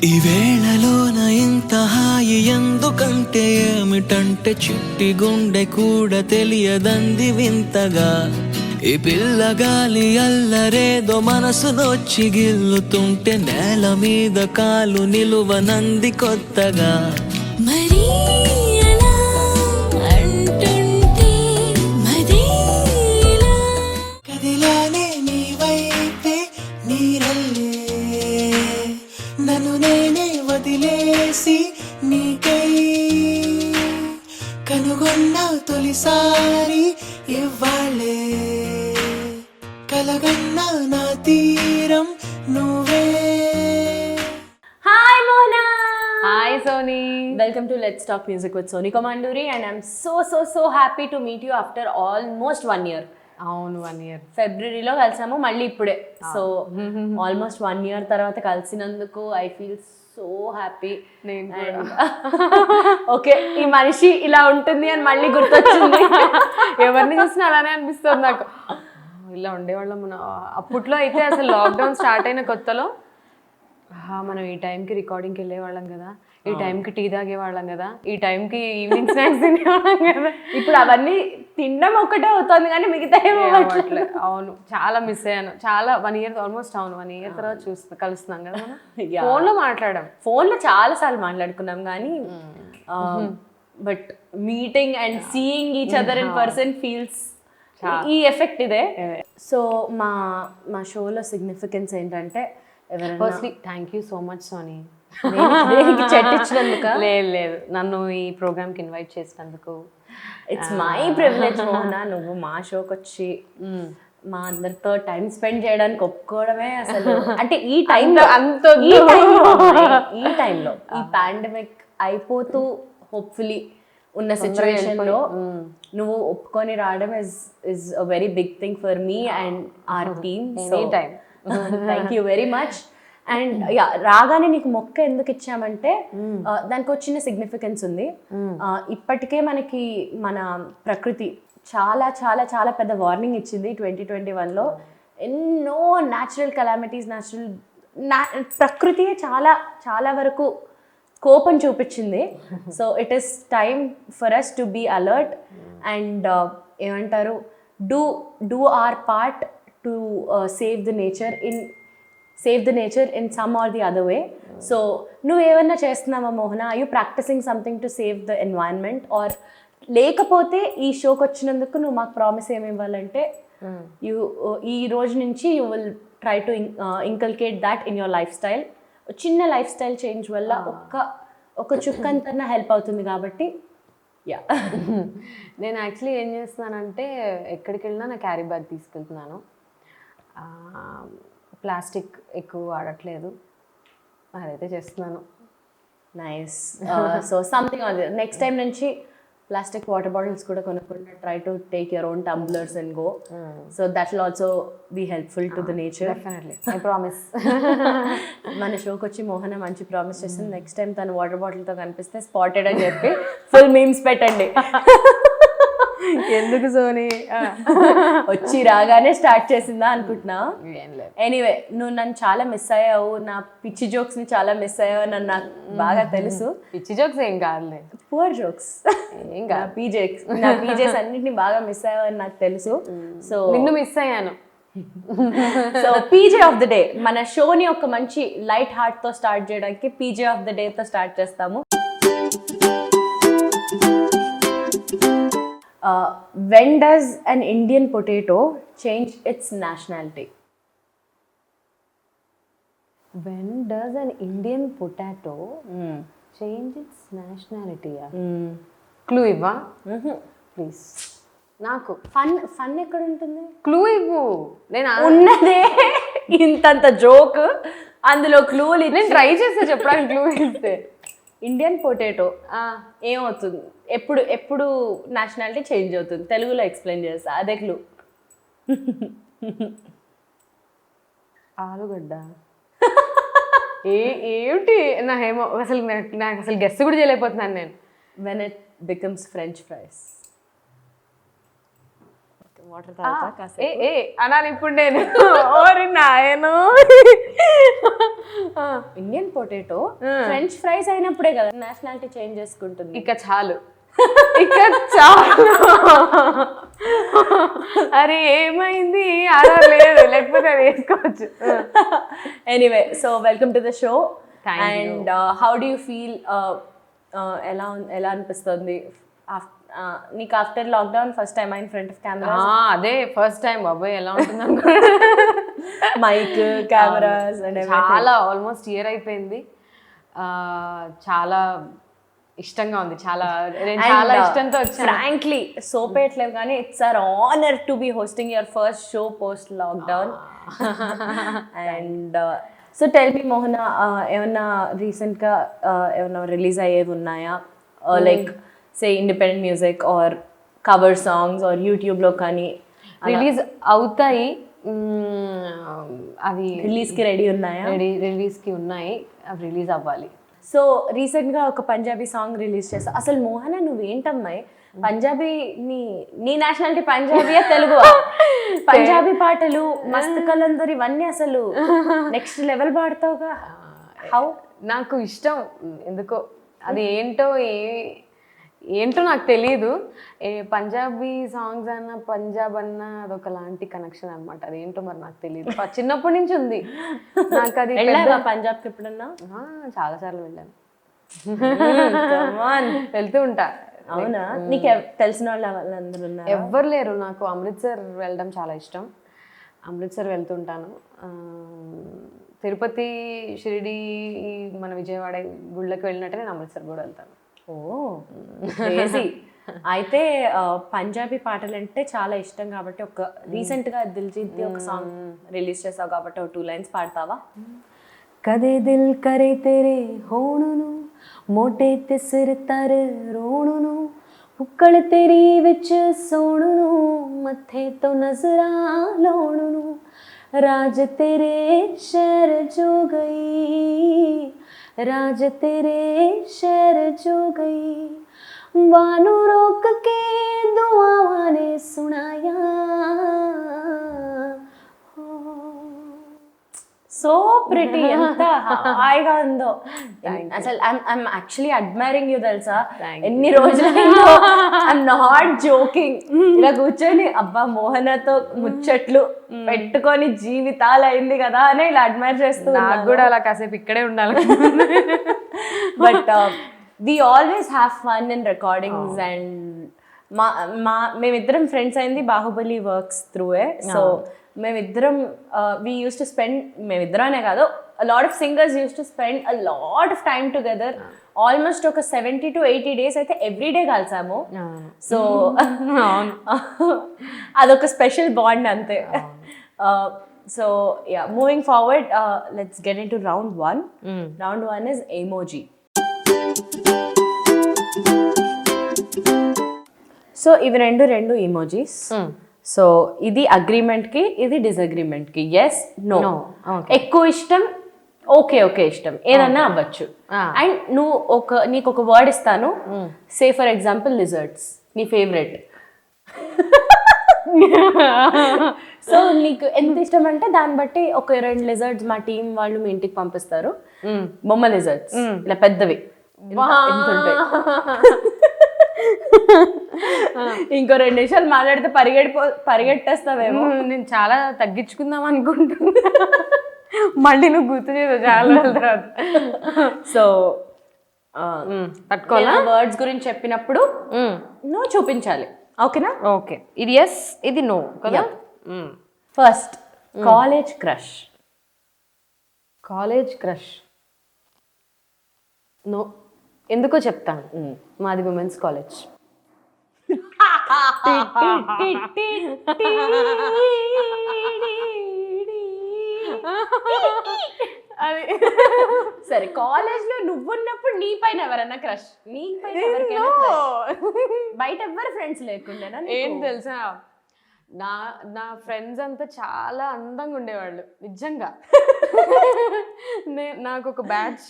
ఈ వేళలోన ఇంత హాయి ఎందుకంటే ఏమిటంటే చిట్టి గుండె కూడా తెలియదంది వింతగా ఈ పిల్లగాలి అల్లరేదో మనసునొచ్చి గిల్లుతుంటే నేల మీద కాలు నిలువనంది కొత్తగా మరి కదిలానే నీ వైపే నీరల్లే నన్ను నేనే వదిలేసి నీకై కనుగొన్న తొలిసారి ఇవ్వాలే కలగన్న నా తీరం నువ్వే. Hi Mona. Hi Soni. Welcome to Let's Talk Music with Soni Komanduri and I'm so happy to meet you after almost 1 year. అవును 1 year. ఫిబ్రవరిలో కలిసాము మళ్ళీ ఇప్పుడే. సో ఆల్మోస్ట్ 1 year తర్వాత కలిసినందుకు I feel so happy. Okay ఈ మనిషి ఇలా ఉంటుంది అని మళ్ళీ గుర్తొచ్చింది. ఎవరిని చూసినా అలానే అనిపిస్తుంది నాకు. ఇలా ఉండేవాళ్ళం అప్పట్లో. అయితే అసలు లాక్డౌన్ స్టార్ట్ అయిన కొత్తలో మనం ఈ టైంకి రికార్డింగ్కి వెళ్ళేవాళ్ళం కదా, ఈ టైంకి టీ తాగేవాళ్ళం కదా, ఈ టైంకి ఈవినింగ్ స్నాక్స్ తినేవాళ్ళం కదా. ఇప్పుడు అవన్నీ తినడం ఒక్కటే అవుతుంది కానీ మిగతా అవ్వట్లే. అవును చాలా మిస్ అయ్యాను. చాలా 1 year ఆల్మోస్ట్. అవును 1 year తర్వాత కలుస్తున్నాం కదా మనం. ఫోన్లో మాట్లాడాం. ఫోన్లో చాలా సార్లు మాట్లాడుకున్నాం కానీ but meeting and seeing each other in person feels ఈ ఎఫెక్ట్ ఇదే. సో మా షోలో సిగ్నిఫికెన్స్ ఏంటంటే firstly thank you so much Soni. చెట్టించినందుకు లేదు నన్ను ఈ ప్రోగ్రామ్కి ఇన్వైట్ చేసినందుకు. It's my privilege Mohana. నువ్వు మా షోకి వచ్చి మా అందరితో టైం స్పెండ్ చేయడానికి ఒప్పుకోవడమే అసలు. అంటే ఈ టైంలో ఈ పాండమిక్ అయిపోతూ హోప్ఫుల్లీ ఉన్న సిచ్యువేషన్లో నువ్వు ఒప్పుకొని రావడం is a very big thing for me and our team. Thank you very much. And రాగానే నీకు మొక్క ఎందుకు ఇచ్చామంటే దానికి వచ్చిన సిగ్నిఫికెన్స్ ఉంది. ఇప్పటికే మనకి మన ప్రకృతి చాలా చాలా చాలా పెద్ద వార్నింగ్ ఇచ్చింది 2021లో. ఎన్నో న్యాచురల్ కెలామిటీస్ ప్రకృతియే చాలా చాలా వరకు కోపం చూపించింది. So it is time for us to be alert and ఏమంటారు do our part to save the nature in some or the other way. So నువ్వేమన్నా చేస్తున్నావా Mohana? Are you practising something to save the environment? Or లేకపోతే ఈ షోకి వచ్చినందుకు నువ్వు మాకు promise ఏమి ఇవ్వాలంటే ఈ రోజు నుంచి you will try to inculcate that in your life style. చిన్న లైఫ్ స్టైల్ చేంజ్ వల్ల ఒక చుక్కంతన్నా హెల్ప్ అవుతుంది కాబట్టి. యా నేను యాక్చువల్లీ ఏం చేస్తున్నానంటే ఎక్కడికి వెళ్ళినా నా క్యారీ బ్యాగ్ తీసుకెళ్తున్నాను. ప్లాస్టిక్ ఎక్కువ వాడట్లేదు. అదైతే చేస్తున్నాను. Nice. So something on next time నుంచి ప్లాస్టిక్ వాటర్ బాటిల్స్ కూడా కొనుక్కుంటా. Try to take your own tumblers and go. So that will also be helpful to the nature. Definitely I promise. మన షోకి వచ్చి మోహన మంచి ప్రామిస్ చేస్తుంది. నెక్స్ట్ టైం తను water బాటిల్తో కనిపిస్తే స్పాటెడ్ అని చెప్పి ఫుల్ మీమ్స్ పెట్టండి. ఎందుకు సోనీ వచ్చి రాగానే స్టార్ట్ చేసిందా అనుకుంటున్నా. ఎనీవే నువ్వు నన్ను చాలా మిస్ అయ్యావు. నా పిచ్చి జోక్స్ ని చాలా మిస్ అయ్యావు అని నాకు బాగా తెలుసు. పిచ్చి జోక్స్ ఏం కాదులే, పువర్ జోక్స్ ఏం కాదు. నా పీజేస్ అన్నిటిని బాగా మిస్ అయ్యావు అని నాకు తెలుసు. సో నిన్ను మిస్ అయ్యాను. So PJ of the day మన షోని ఒక మంచి లైట్ హార్ట్ తో స్టార్ట్ చేయడానికి పీజే ఆఫ్ ద డే తో స్టార్ట్ చేస్తాము. When does an Indian potato change its nationality? When does an Indian potato change its nationality? Clue ఇవ్వా ప్లీజ్. నాకు ఫన్ ఎక్కడ ఉంటుంది? క్లూ ఇవ్వు. నేను ఉన్నదే ఇంతంత జోక్, అందులో క్లూలు నేను ట్రై చేస్తే చెప్పడానికి. క్లూ ఇస్తే ఇండియన్ పొటాటో ఏమవుతుంది, ఎప్పుడు నేషనాలిటీ చేంజ్ అవుతుంది? తెలుగులో ఎక్స్ప్లెయిన్ చేస్తా, అదే క్లూ. ఆలుగడ్డ. ఏమిటి నాకేమో అసలు నాకు గెస్ కూడా చేయలేకపోతున్నాను నేను. When it becomes French fries. Water తాగుతా కాసేపు. ఏ అనాలి ఇప్పుడు నేను. ఓరి నాయను. ఇండియన్ పొటాటో ఫ్రెంచ్ ఫ్రైస్ అయినప్పుడే కదా నేషనాలిటీ చేంజ్ చేసుకుంటుంది. ఇక చాలు, ఇక చాలు. అరే ఏమైంది అలా లేదు, లేకపోతే అది వేసుకోవచ్చు. Anyway, so welcome to the show. And how do you feel? ఎలా అనిపిస్తుంది నీకు after lockdown first time in front of camera? అదే ఫస్ట్ టైం బాబాయ్. ఎలా ఉంటుంది మైక్, కెమెరాస్ చాలా ఆల్మోస్ట్ ఇయర్ అయిపోయింది. చాలా ఇష్టంగా ఉంది, చాలా చాలా ఇష్టంతో వచ్చాను. ఫ్రాంక్లీ సోపేయట్లేదు కానీ it's our honour to be hosting your first show post lockdown. And so tell me Mohana, ఏమన్నా రీసెంట్గా ఏమన్నా రిలీజ్ అయ్యేవి ఉన్నాయా? Like say independent music or cover songs or యూట్యూబ్లో కానీ రిలీజ్ అవుతాయి. అవి రిలీజ్కి రెడీ ఉన్నాయా? రిలీజ్కి ఉన్నాయి, అవి రిలీజ్ అవ్వాలి. సో రీసెంట్గా ఒక పంజాబీ సాంగ్ రిలీజ్ చేస్తా. అసలు మోహన నువ్వేంటమ్మాయి, పంజాబీ నీ నేషనాలిటీ పంజాబీయా తెలుగు? పంజాబీ పాటలు మస్త్ కలందర్ ఇవన్నీ అసలు నెక్స్ట్ లెవెల్ పాడతావుగా. హౌ? నాకు ఇష్టం ఎందుకో, అది ఏంటో నాకు తెలీదు. పంజాబీ సాంగ్స్ అన్న, పంజాబ్ అన్న అదొక లాంటి కనెక్షన్ అనమాట. అదేంటో మరి నాకు తెలియదు, చిన్నప్పటి నుంచి ఉంది నాకు అది. పంజాబ్కి ఎప్పుడన్నా? చాలా సార్లు వెళ్ళాను, వెళ్తూ ఉంటా. అవునా? నీకు తెలిసిన వాళ్ళందరూ ఉన్నారు? ఎవ్వరు లేరు. నాకు అమృత్సర్ వెళ్ళడం చాలా ఇష్టం, అమృత్సర్ వెళ్తుంటాను. తిరుపతి, షిరిడి, మన విజయవాడ గుళ్ళకి వెళ్ళినట్టే నేను అమృత్సర్ కూడా వెళ్తాను. ఓ క్రేజీ. అయితే పంజాబీ పాటలు అంటే చాలా ఇష్టం కాబట్టి ఒక రీసెంట్గా దిల్జీత్ది ఒక సాంగ్ రిలీజ్ చేసావు కాబట్టి ఒక 2 lines పాడతావా? ਕਦੇ ਦਿਲ ਕਰੇ ਤੇਰੇ ਹੋਣ ਨੂੰ, ਮੋਢੇ ਤੇ ਸਿਰ ਤਰ ਰੋਣ ਨੂੰ, ਪੁੱਕਲ ਤੇਰੀ ਵਿੱਚ ਸੌਣ ਨੂੰ, ਮੱਥੇ ਤੋਂ ਨਜ਼ਰਾਂ ਲਾਉਣ ਨੂੰ, ਰਾਜ ਤੇਰੇ ਸ਼ਹਿਰ ਜੋ ਗਈ, ਰਾਜ ਤੇਰੇ ਸ਼ਹਿਰ ਜੋ ਗਈ, ਵਾਨੂੰ ਰੋਕ ਕੇ ਦੁਆਵਾਂ ਨੇ ਸੁਣਾਇਆ. సో ప్రిటీ, ఎంత హాయిగా ఉందో అసలు. ఐఎమ్ యాక్చువల్లీ అడ్మైరింగ్ యూ తెలుసా. ఎన్ని రోజులైందో, ఐఎమ్ నాట్ జోకింగ్, ఇలా కూర్చొని అబ్బా మోహనతో ముచ్చట్లు పెట్టుకొని జీవితాలు అయింది కదా అని ఇలా అడ్మైర్ చేస్తూ. నాకు కూడా అలా కాసేపు ఇక్కడే ఉండాలి. But we always have fun in recordings. And మేమిద్దరం ఫ్రెండ్స్ అయింది బాహుబలి వర్క్స్ త్రూయే. సో మేమిద్దరం వీ యూస్ టు స్పెండ్, మేమిద్దరం అనే కాదు, lot of singers use to spend a lot of time together. Almost ఒక 70 to 80 days అయితే ఎవ్రీడే కలిసాము. సో అదొక స్పెషల్ బాండ్ అంతే. So yeah, moving forward, let's get in to round 1. Round 1 is emoji. So ఇవి రెండు emojis. So ఇది అగ్రిమెంట్కి, ఇది డిసగ్రిమెంట్కి. Yes, no, ఎక్కువ ఇష్టం, ఓకే ఇష్టం, ఏదన్నా అవ్వచ్చు. అండ్ నీకు ఒక వర్డ్ ఇస్తాను, సే ఫర్ ఎగ్జాంపుల్ లిజర్డ్స్, నీ ఫేవరెట్. సో నీకు ఎంత ఇష్టం అంటే దాన్ని బట్టి ఒక 2 లిజర్డ్స్ మా టీం వాళ్ళు మీ ఇంటికి పంపిస్తారు. బొమ్మ లిజర్డ్స్, ఇలా పెద్దవి ఎంత ఉంటాయి. ఇంకో 2 నిమిషాలు మాట్లాడితే పరిగెట్టేస్తావేమో. నేను చాలా తగ్గించుకుందాం అనుకుంటున్నా, మళ్ళీ నువ్వు గుర్తు చేయదు చాలా రోజుల తర్వాత. సో పట్టుకోవాలా? వర్డ్స్ గురించి చెప్పినప్పుడు నువ్వు చూపించాలి, ఓకేనా? ఓకే, ఇది ఎస్, ఇది నో కదా. First, college crush. College crush no. ఎందుకో చెప్తాను, మాది ఉమెన్స్ కాలేజ్. అది సరే, కాలేజ్ లో నువ్వున్నప్పుడు నీ పైన ఎవరన్నా క్రష్? నీ పైన బయట ఎవ్వరు ఫ్రెండ్స్ లేకుండా? ఏం తెలుసా, నా నా ఫ్రెండ్స్ అంతా చాలా అందంగా ఉండేవాళ్ళు నిజంగా. నాకు ఒక బ్యాచ్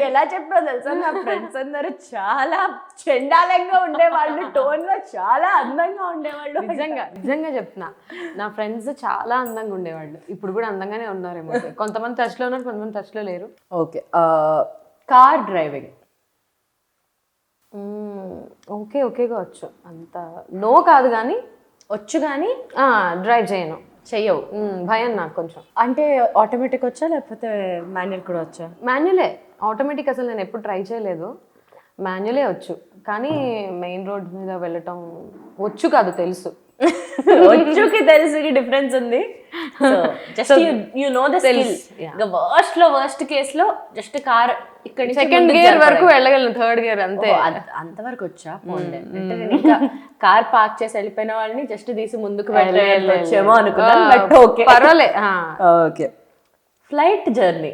ఎలా చెప్పావు తెలుసా, నా ఫ్రెండ్స్ అందరూ చాలా చెండాలంగా ఉండేవాళ్ళు, టోన్ లో చాలా అందంగా ఉండేవాళ్ళు. నిజంగా నిజంగా చెప్తున్నా, నా ఫ్రెండ్స్ చాలా అందంగా ఉండేవాళ్ళు. ఇప్పుడు కూడా అందంగానే ఉన్నారేమో. కొంతమంది టచ్లో ఉన్నారు, కొంతమంది టచ్లో లేరు. ఓకే, కార్ డ్రైవింగ్ ఓకే ఓకేగా వచ్చు, అంత నో కాదు కానీ వచ్చు, కానీ డ్రైవ్ చేయను, చెయ్యవు. భయం నాకు కొంచెం. అంటే ఆటోమేటిక్ వచ్చా లేకపోతే మాన్యువల్ కూడా వచ్చా? మాన్యువలే, ఆటోమేటిక్ అసలు నేను ఎప్పుడు ట్రై చేయలేదు. మాన్యువలే వచ్చు, కానీ మెయిన్ రోడ్ మీద వెళ్ళటం వచ్చు కాదు, తెలుసు. వచ్చుకి తెలుసుకి డిఫరెన్స్ ఉంది. Just you know the skill. Worst case లో జస్ట్ కార్ ఇక్కడ సెకండ్ గేర్ వరకు వెళ్ళగలను, థర్డ్ గేర్ అంతే. అంతవరకు వచ్చా పోండే. అంటే నేను ఇంకా కార్ పార్క్ చేసి వెళ్ళిపోయిన వాళ్ళని జస్ట్ తీసి ముందుకు వచ్చేమో అనుకున్నాను, బట్ ఓకే పర్వాలే. Okay, flight journey.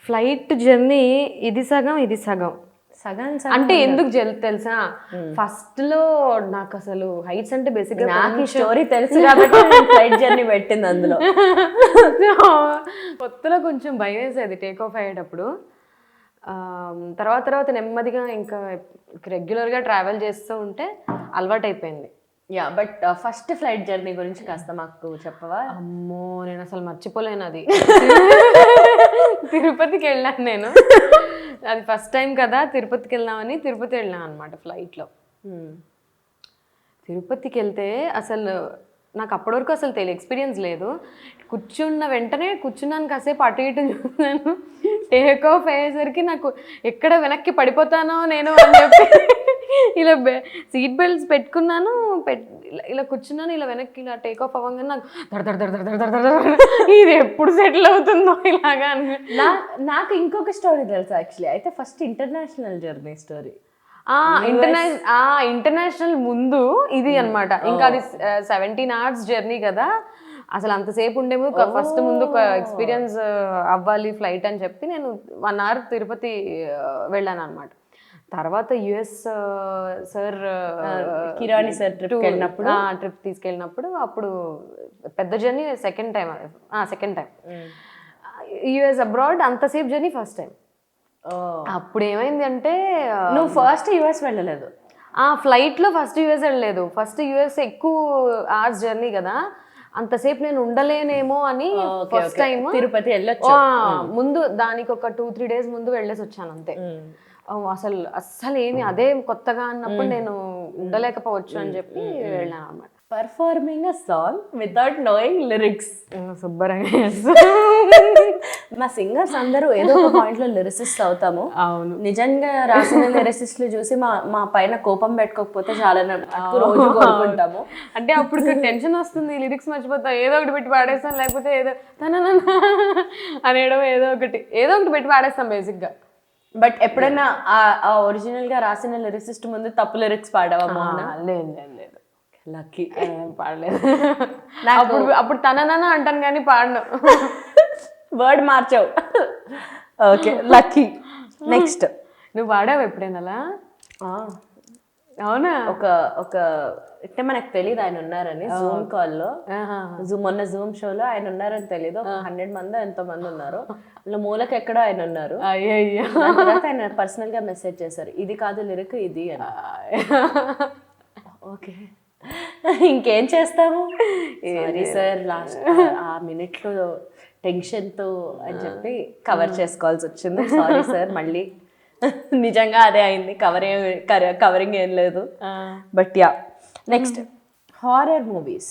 Flight journey ఇది సగం ఇది సగం. సగం అంటే ఎందుకు తెలుసా, ఫస్ట్ లో నాకు అసలు హైట్స్ అంటే బేసిక్ గా నాకు ఈ స్టోరీ తెలుసు కాబట్టి ఫ్లైట్ జర్నీ పెట్టింది అందులో. కొత్తలో కొంచెం భయం వేసేది టేక్ ఆఫ్ అయ్యేటప్పుడు. తర్వాత నెమ్మదిగా ఇంకా రెగ్యులర్గా ట్రావెల్ చేస్తూ ఉంటే అలవాటు అయిపోయింది. Yeah, but first flight journey గురించి కాస్త మాకు చెప్పవా? అమ్మో, నేను అసలు మర్చిపోలేను అది. తిరుపతికి వెళ్ళాను నేను, అది ఫస్ట్ టైం కదా, తిరుపతికి వెళ్దామని తిరుపతి వెళ్ళాను అనమాట ఫ్లైట్లో. తిరుపతికి వెళ్తే అసలు నాకు అప్పటి వరకు అసలు ఎక్స్పీరియన్స్ లేదు. కూర్చున్న వెంటనే కూర్చున్నాను, కాసేపు అటు ఇటు చూస్తున్నాను. టేక్ ఆఫ్ అయ్యేసరికి నాకు ఎక్కడ వెనక్కి పడిపోతానో నేను అని చెప్పి ఇలా సీట్ బెల్ట్స్ పెట్టుకున్నాను, ఇలా కూర్చున్నాను, ఇలా వెనక్కి ఇలా టేక్ ఆఫ్ అవ్వగానే నాకు ఇది ఎప్పుడు సెటిల్ అవుతుందో ఇలాగా అని. నాకు ఇంకొక స్టోరీ తెలుసు యాక్చువల్లీ. అయితే first international journey story. International ముందు ఇది అన్నమాట. ఇంకా అది 17 hours జర్నీ కదా, అసలు అంతసేపు ఉండే ముందు ఫస్ట్ ముందు ఒక ఎక్స్పీరియన్స్ అవ్వాలి ఫ్లైట్ అని చెప్పి నేను 1 hour తిరుపతి వెళ్ళాను అనమాట. తర్వాత యుఎస్ సార్ కిరాణి సార్ ట్రిప్ తీసుకెళ్ళినప్పుడు అప్పుడు పెద్ద journey second time US abroad. అంతసేపు జర్నీ ఫస్ట్ టైం. అప్పుడు ఏమైంది అంటే, నువ్వు ఫస్ట్ యుఎస్ వెళ్ళలేదు? ఫ్లైట్లో ఫస్ట్ యుఎస్ వెళ్ళలేదు. ఫస్ట్ యుఎస్ ఎక్కువ అవర్స్ జర్నీ కదా, అంతసేపు నేను ఉండలేనేమో అని ఫస్ట్ టైం తిరుపతి వెళ్ళొచ్చు. ముందు దానికి ఒక 2-3 days ముందు వెళ్ళేసి వచ్చాను అంతే. అస్సలు ఏమి అదే కొత్తగా అన్నప్పుడు నేను ఉండలేకపోవచ్చు అని చెప్పి వెళ్ళాను అన్నమాట. పర్ఫార్మింగ్ అ సాంగ్ వితౌట్ నోయింగ్ లిరిక్స్. శుభ్రంగా మా సింగర్స్ అందరూ ఏదో ఒక పాయింట్ లో లిరిసిస్ట్ అవుతాము. అవును, నిజంగా రాసిన లిరిసిస్టులు చూసి మా పైన కోపం పెట్టుకోకపోతే చాలా రోజు కోరుకుంటాము. అంటే అప్పుడు టెన్షన్ వస్తుంది, లిరిక్స్ మర్చిపోతా, ఏదో ఒకటి పెట్టి పాడేస్తాను, లేకపోతే ఏదో అనేయడం ఏదో ఒకటి పెట్టి పాడేస్తాం బేసిక్ గా. బట్ ఎప్పుడైనా ఆ ఒరిజినల్ గా రాసిన లిరిసిస్ట్ ముందు తప్పు లిరిక్స్ పాడావా? లేదు, లక్కీ పాడలేదు. అప్పుడు తననా అంటాను కానీ పాడను. వర్డ్ మార్చావు. Okay, lucky. నెక్స్ట్, నువ్వు పాడావు ఎప్పుడైనా అలా? అవునా? ఒక అంటే మనకు తెలియదు ఆయన ఉన్నారని. జూమ్ కాల్లో, మొన్న జూమ్ షోలో ఆయన ఉన్నారని తెలియదు. 100 మంది ఎంతో మంది ఉన్నారు, ఇలా మూలకి ఎక్కడో ఆయన ఉన్నారు. తర్వాత ఆయన పర్సనల్ గా మెసేజ్ చేశారు, ఇది కాదు లిరిక్ ఇది అని. ఓకే, ఇంకేం చేస్తాము సార్, లాస్ట్ ఆ మినిట్లో టెన్షన్తో అని చెప్పి కవర్ చేసుకోవాల్సి వచ్చింది. Sorry sir. మళ్ళీ నిజంగా అదే అయింది, కవరింగ్ ఏం లేదు. But yeah, next horror movies.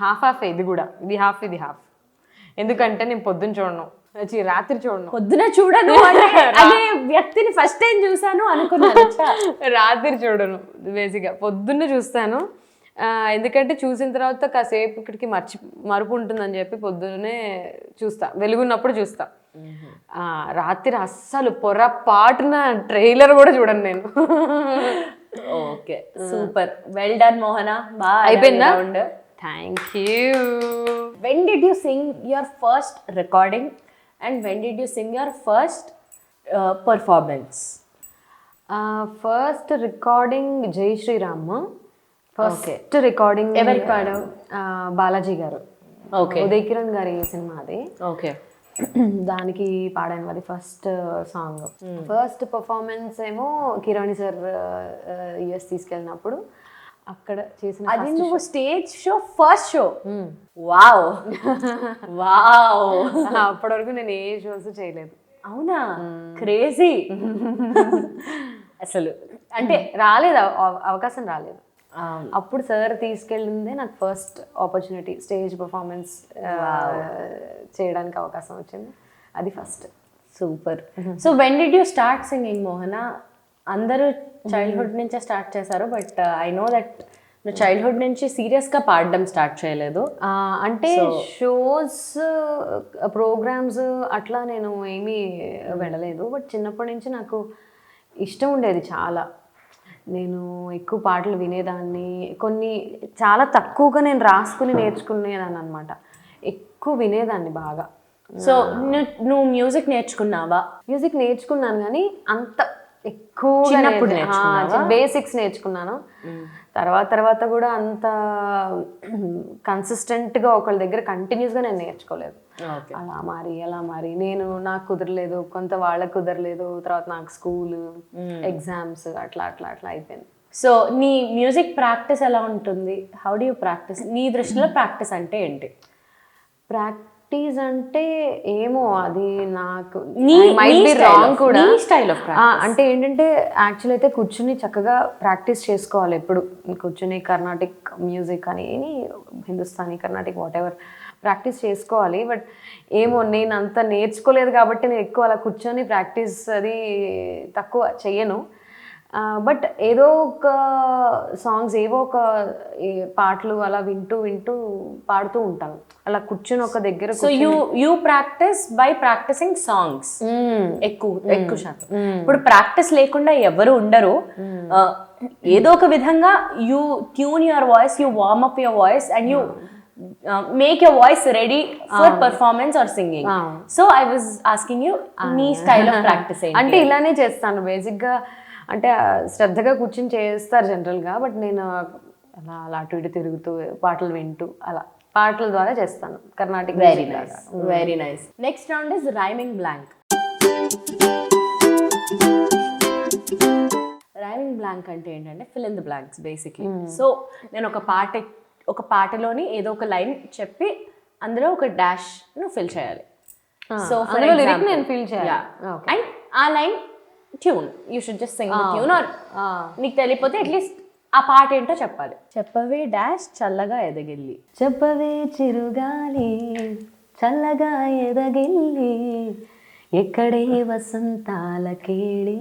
Half ఇది కూడా, ఇది హాఫ్. ఎందుకంటే నేను పొద్దున్న చూడను, రాత్రి చూడను. పొద్దున చూడను అనే వ్యక్తిని ఫస్ట్ టైం చూసాను అనుకున్నాను. రాత్రి చూడను, బేసిక్గా పొద్దున్న చూస్తాను. ఎందుకంటే చూసిన తర్వాత కాసేపు ఇక్కడికి మరుపు ఉంటుందని చెప్పి పొద్దున్నే చూస్తా, వెలుగున్నప్పుడు చూస్తా. రాత్రి అస్సలు పొరపాటున ట్రైలర్ కూడా చూడను నేను. ఓకే, సూపర్, వెల్ డన్ మోహన. బాగా అయిపోయిందా? Thank you. When did you sing your first recording and when did you sing your first performance? First recording జై శ్రీరామ్, ఫస్ట్ రికార్డింగ్ ఎవరికి పాడావు? బాలాజీ గారు, ఓకే ఉదయ్ కిరణ్ గారి సినిమా అది. ఓకే. దానికి పాడాను, అది ఫస్ట్ సాంగ్. ఫస్ట్ పర్ఫార్మెన్స్ ఏమో కిరాణి సార్ యుఎస్ తీసుకెళ్ళినప్పుడు అక్కడ చేసిన అది నువ్వు stage show first show. Wow wow. అప్పటి వరకు నేను ఏ షోస్ చేయలేదు. అవునా? క్రేజీ. అసలు అంటే రాలేదు, అవకాశం రాలేదు. అప్పుడు సార్ తీసుకెళ్ళిందే నాకు ఫస్ట్ ఆపర్చునిటీ, స్టేజ్ పర్ఫార్మెన్స్ చేయడానికి అవకాశం వచ్చింది, అది first. Super. So when did you start singing Mohana? అందరూ చైల్డ్హుడ్ నుంచే స్టార్ట్ చేశారు, బట్ ఐ నో దట్ నువ్వు చైల్డ్హుడ్ నుంచి సీరియస్గా పాడడం స్టార్ట్ చేయలేదు. అంటే షోస్ ప్రోగ్రామ్స్ అట్లా నేను ఏమీ వెళ్ళలేదు, బట్ చిన్నప్పటి నుంచి నాకు ఇష్టం ఉండేది చాలా. నేను ఎక్కువ పాటలు వినేదాన్ని, కొన్ని చాలా తక్కువగా నేను రాసుకుని నేర్చుకునేదాన్ని అనమాట, ఎక్కువ వినేదాన్ని బాగా. సో నువ్వు మ్యూజిక్ నేర్చుకున్నావా? మ్యూజిక్ నేర్చుకున్నాను కానీ అంత ఎక్కువ బేసిక్స్ నేర్చుకున్నాను. తర్వాత కూడా అంత కన్సిస్టెంట్గా ఒకళ్ళ దగ్గర కంటిన్యూస్గా నేను నేర్చుకోలేదు. అలా మారి నాకు కుదరలేదు, కొంత వాళ్ళకి కుదరలేదు, తర్వాత నాకు స్కూల్ ఎగ్జామ్స్ అట్లా అయిపోయింది. సో నీ మ్యూజిక్ ప్రాక్టీస్ ఎలా ఉంటుంది? How do you practice? నీ దృష్టిలో ప్రాక్టీస్ అంటే ఏంటి? ప్రాక్టీస్ అంటే ఏమో అది నాకు రాంగ్ కూడా స్టైల్ ఆఫ్ అంటే ఏంటంటే యాక్చువల్ అయితే కూర్చుని చక్కగా ప్రాక్టీస్ చేసుకోవాలి. ఎప్పుడు కూర్చుని కర్ణాటిక్ మ్యూజిక్ అని, Hindustani, Carnatic what ever practice చేసుకోవాలి. బట్ ఏమో నేను అంత నేర్చుకోలేదు కాబట్టి నేను ఎక్కువ అలా కూర్చొని ప్రాక్టీస్ అది తక్కువ చెయ్యను. బట్ ఏదో ఒక సాంగ్స్, ఏవో ఒక పాటలు అలా వింటూ పాడుతూ ఉంటాను అలా కూర్చుని ఒక దగ్గర. So you practice by practicing songs ఎక్కువ శాతం. ఇప్పుడు ప్రాక్టీస్ లేకుండా ఎవరు ఉండరు. ఏదో ఒక విధంగా you tune your voice, you warm up your voice and you make your voice ready for performance or singing. So I was asking you నీ స్టైల్ ఆఫ్ ప్రాక్టీస్ ఏంటి? అంటే ఇలానే చేస్తాను బేసిక్గా. అంటే శ్రద్ధగా కూర్చొని చేస్తారు జనరల్గా, బట్ నేను అలా అటు ఇటు తిరుగుతూ పాటలు వింటూ అలా పాటల ద్వారా చేస్తాను Carnatic. Very nice. Next round is rhyming blank. Rhyming blank అంటే ఏంటంటే fill in the blanks basically. So నేను ఒక పాటలోని ఏదో ఒక లైన్ చెప్పి అందులో ఒక డాష్ ను ఫిల్ చేయాలి. సో ఫర్ ఎగ్జాంపుల్ నేను ఫిల్ చేయాలి అండ్ ఆ line tune, you should just sing the tune. Or నీకు తెలియకపోతే అట్లీస్ట్ ఆ పాట ఏంటో చెప్పాలి. చెప్పవే డాష్ చల్లగా ఎదగిల్లి, చెప్పవే చిరుగాలి చల్లగా ఎదగిల్లి, ఎక్కడే వసంతాల కేళి,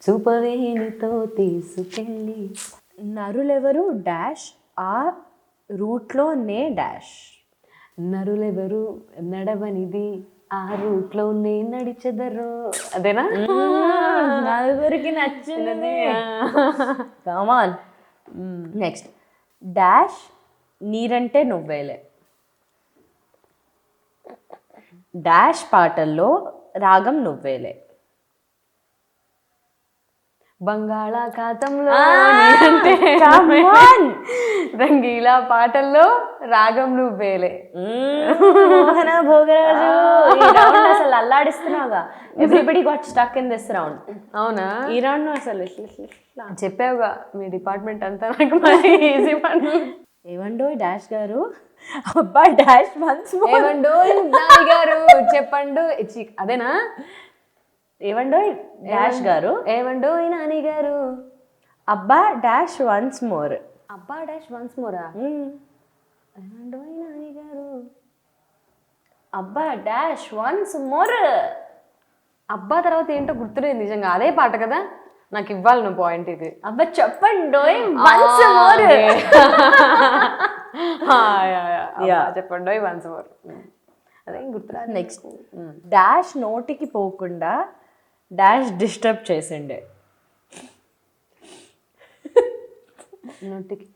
చూపవే నీతో తీసుకెళ్ళి, నరులెవరు డాష్ ఆ రూట్లోనే డాష్, నరులెవరు నడవనిది ఆ రూట్లోనే నడిచెదరు. అదేనా? నలుగురికి నచ్చినది. Come on. నెక్స్ట్ డాష్ నీరంటే నువ్వేలే, డాష్ పాటల్లో రాగం నువ్వేలే, బంగాళాఖాతంలో రంగీలా పాటల్లో రాగం నువ్వేలే. మోహన భోగరాజు అసలు అల్లాడిస్తున్నావుగా. Everybody got stuck in this round. అవునా? ఈ రౌండ్ అసలు చెప్పావుగా మీ డిపార్ట్మెంట్ అంతా నాకు మరి ఈజీ పని. ఏమండో డాష్ గారు, అబ్బా డాష్ వన్స్ మోర్, ఏమండో నాని గారు చెప్పండు. అదేనా? ఏమండో డాష్ గారు, ఏమండో నాని గారు, అబ్బా డాష్ వన్స్ మోర్, అబ్బా డాష్ వన్స్ మోరా, ఏమండో నాని గారు, అబ్బా డాష్ వన్స్ మోర్. అబ్బా తర్వాత ఏంటో గుర్తులేదు నిజంగా. అదే పాట కదా? నాకు ఇవ్వాలి నువ్వు పాయింట్ ఇది. అబ్బా చెప్పండి వన్స్ మోర్. చెప్పండి వన్స్ మోర్. అదే గుర్తురాదు. నెక్స్ట్ డాష్ నోటికి పోకుండా డాష్ డిస్టర్బ్ చేసిండే, నోటికి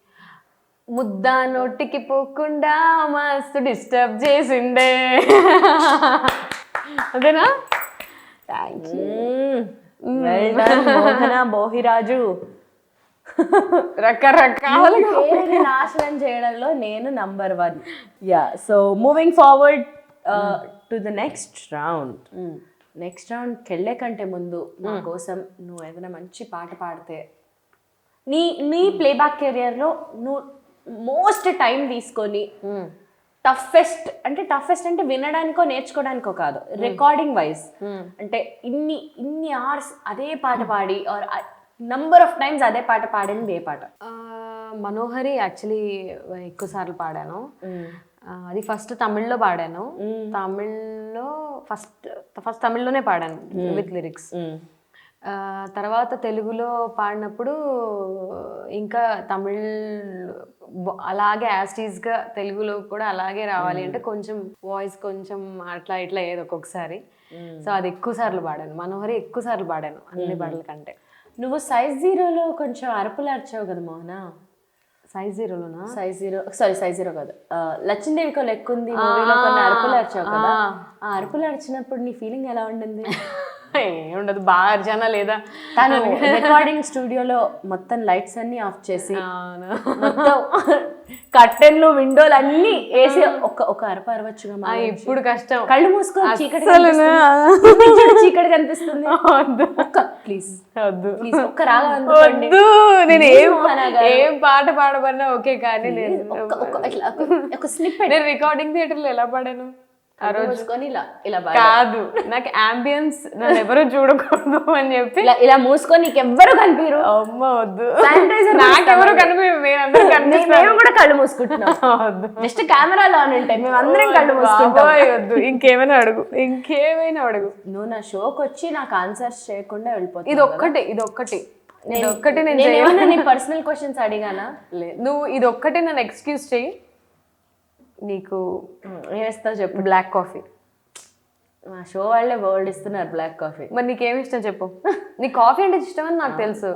ముద్దా నోటికి పోకుండా మస్తు డిస్టర్బ్ చేసిండే. అదేనా? Well done Mohana Bohiraju. రకరకాల నీ పేరుని నాశనం చేయడంలో నేను number 1. Yeah, so moving forward to the next round. Next రౌండ్కి వెళ్ళే కంటే ముందు నా కోసం నువ్వు ఏదైనా మంచి పాట పాడితే, నీ ప్లేబ్యాక్ కెరియర్లో నువ్వు మోస్ట్ టైం తీసుకొని టఫెస్ట్ అంటే వినడానికో నేర్చుకోవడానికో కాదు, రికార్డింగ్ వైజ్ అంటే ఇన్ని అవర్స్ అదే పాట పాడి ఆర్ నంబర్ ఆఫ్ టైమ్స్ అదే పాట పాడింది ఏ పాట? మనోహరి యాక్చువల్లీ ఎక్కువ సార్లు పాడాను. అది ఫస్ట్ తమిళ్లో పాడాను. తమిళ్లో ఫస్ట్ తమిళ్లోనే పాడాను విత్ లిరిక్స్. తర్వాత తెలుగులో పాడినప్పుడు ఇంకా తమిళ్ అలాగే యాస్టీస్గా తెలుగులో కూడా అలాగే రావాలి అంటే కొంచెం వాయిస్ కొంచెం అట్లా ఇట్లా ఏదో ఒక్కొక్కసారి. సో అది ఎక్కువ సార్లు పాడాను. మనోహరి ఎక్కువ సార్లు పాడాను అన్ని పాటల కంటే. నువ్వు సైజ్ 0లో కొంచెం అరుపులు అరిచావు కదా మోహన. సైజ్ 0లోనా? సైజ్ 0 కాదు, లచ్చిందేవికో లెక్కుంది మూవీలో కొన్ని అరుపులు అరిచావు కదా. ఆ అరుపులు అరిచినప్పుడు నీ ఫీలింగ్ ఎలా ఉండింది? ఏముండదు, బాగా అర్జానా లేదా. తను రికార్డింగ్ స్టూడియోలో మొత్తం లైట్స్ అన్ని ఆఫ్ చేసి మొత్తం కర్టెన్లు విండోలు అన్ని వేసి ఒక అరప అరవచ్చుగా. ఇప్పుడు కష్టం, కళ్ళు మూసుకొని చీకటి చీకటి కనిపిస్తుంది. ప్లీజ్ ప్లీజ్ ఒక్క రాగా అందుకోండి. నేను ఏం పాట పాడబడినా ఓకే, కానీ నేను ఒక స్నిప్పెట్. నేను రికార్డింగ్ థియేటర్లో ఎలా పాడాను ఆ రోజు ఇలా కాదు, నాకు అంబియన్స్ నన్ను ఎవరు చూడకూడదు అని చెప్పి ఇలా మూసుకొని నీకెవ్వరు కనిపిరు. అమ్మ వద్దు, నాకెవరు కనిపించరు, మేము కూడా కళ్ళు మూసుకుంటున్నాం. జస్ట్ కెమెరాలో అని ఉంటాయి, మేము అందరం కళ్ళు మూసుకుంటాం. వద్దు, ఇంకేమైనా అడుగు. నువ్వు నా షోకి వచ్చి నాకు ఆన్సర్స్ చేయకుండా వెళ్ళిపోతావు. ఇదొక్కటి నేను ఏమన్నా నీ పర్సనల్ క్వశ్చన్స్ అడిగానా? లేదు, నువ్వు ఇదొక్కటి నన్ను ఎక్స్క్యూజ్ చెయ్యి. నీకు వేస్తావు చెప్పు. Black coffee. మా షో వాళ్ళే బోల్డ్ ఇస్తున్నారు బ్లాక్ కాఫీ. మరి నీకేమి ఇష్టం చెప్పు. నీకు కాఫీ అంటే ఇష్టం అని నాకు తెలుసు.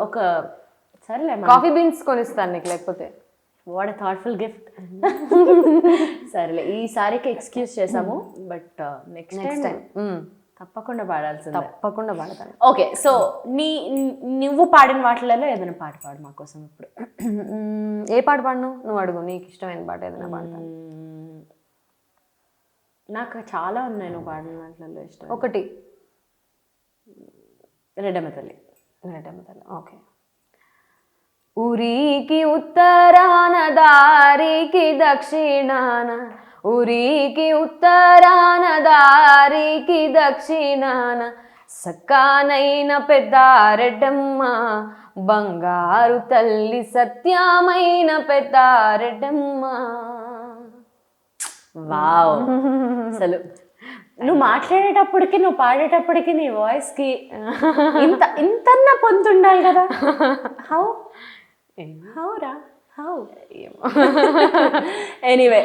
సరేలే, కాఫీ బీన్స్ కొనిస్తాను నీకు, లేకపోతే. What a thoughtful gift. సరేలే, ఈసారికి ఎక్స్క్యూజ్ చేసాము, బట్ నెక్స్ట్ టైం తప్పకుండా పాడాల్సింది. తప్పకుండా పాడతాను. ఓకే, సో నువ్వు పాడిన వాటిలలో ఏదైనా పాట పాడు మా కోసం ఇప్పుడు. ఏ పాట పాడను నువ్వు అడుగు, నీకు ఇష్టమైన పాట ఏదైనా పాడతాను. నాకు చాలా ఉన్నాయి నువ్వు పాడిన వాటిలలో ఇష్టం. ఒకటి రెడ్డమ్మ తల్లి. ఓకే. ఉరికి ఉత్తరాన దారికి దక్షిణాన, ఉరికి ఉత్తరాన దారికి దక్షిణాన, సక్కానైన పెద్దారెడ్డమ్మ, బంగారు తల్లి సత్యమైన పెద్దారెడ్డమ్మ. వావ్, అసలు నువ్వు మాట్లాడేటప్పటికి నువ్వు పాడేటప్పటికి నీ వాయిస్కి ఇంతన్నా పొందుండాలి కదా. హౌ రా how? Anyway,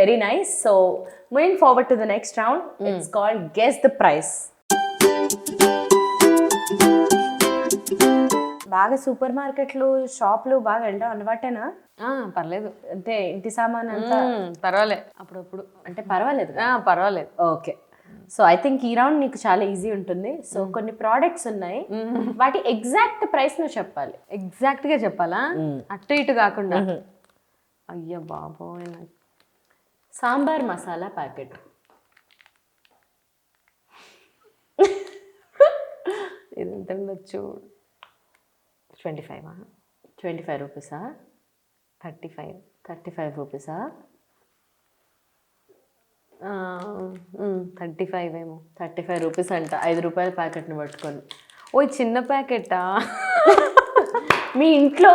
very nice. So moving forward to the next round, it's called Guess the Price. బాగా సూపర్ మార్కెట్లు షాప్లు బాగా వెళ్ళడం అలవాటేనా? పర్లేదు, అంటే ఇంటి సామాన్ అంతా పర్వాలేదు, అప్పుడప్పుడు అంటే పర్వాలేదు. పర్వాలేదు. ఓకే, సో ఐ థింక్ ఈ రౌండ్ నీకు చాలా ఈజీ ఉంటుంది. సో కొన్ని ప్రోడక్ట్స్ ఉన్నాయి, వాటి ఎగ్జాక్ట్ ప్రైస్ నువ్వు చెప్పాలి. ఎగ్జాక్ట్గా చెప్పాలా, అటు ఇటు కాకుండా? అయ్యో బాబోయ్. సాంబార్ మసాలా ప్యాకెట్ ఇది ఎంత ఉండొచ్చు? 25 రూపీసా? 35 రూపీసా? 35 ఏమో. 35 రూపీస్ అంట, 5 రూపాయల ప్యాకెట్ని పట్టుకొని. ఓ చిన్న ప్యాకెటా? మీ ఇంట్లో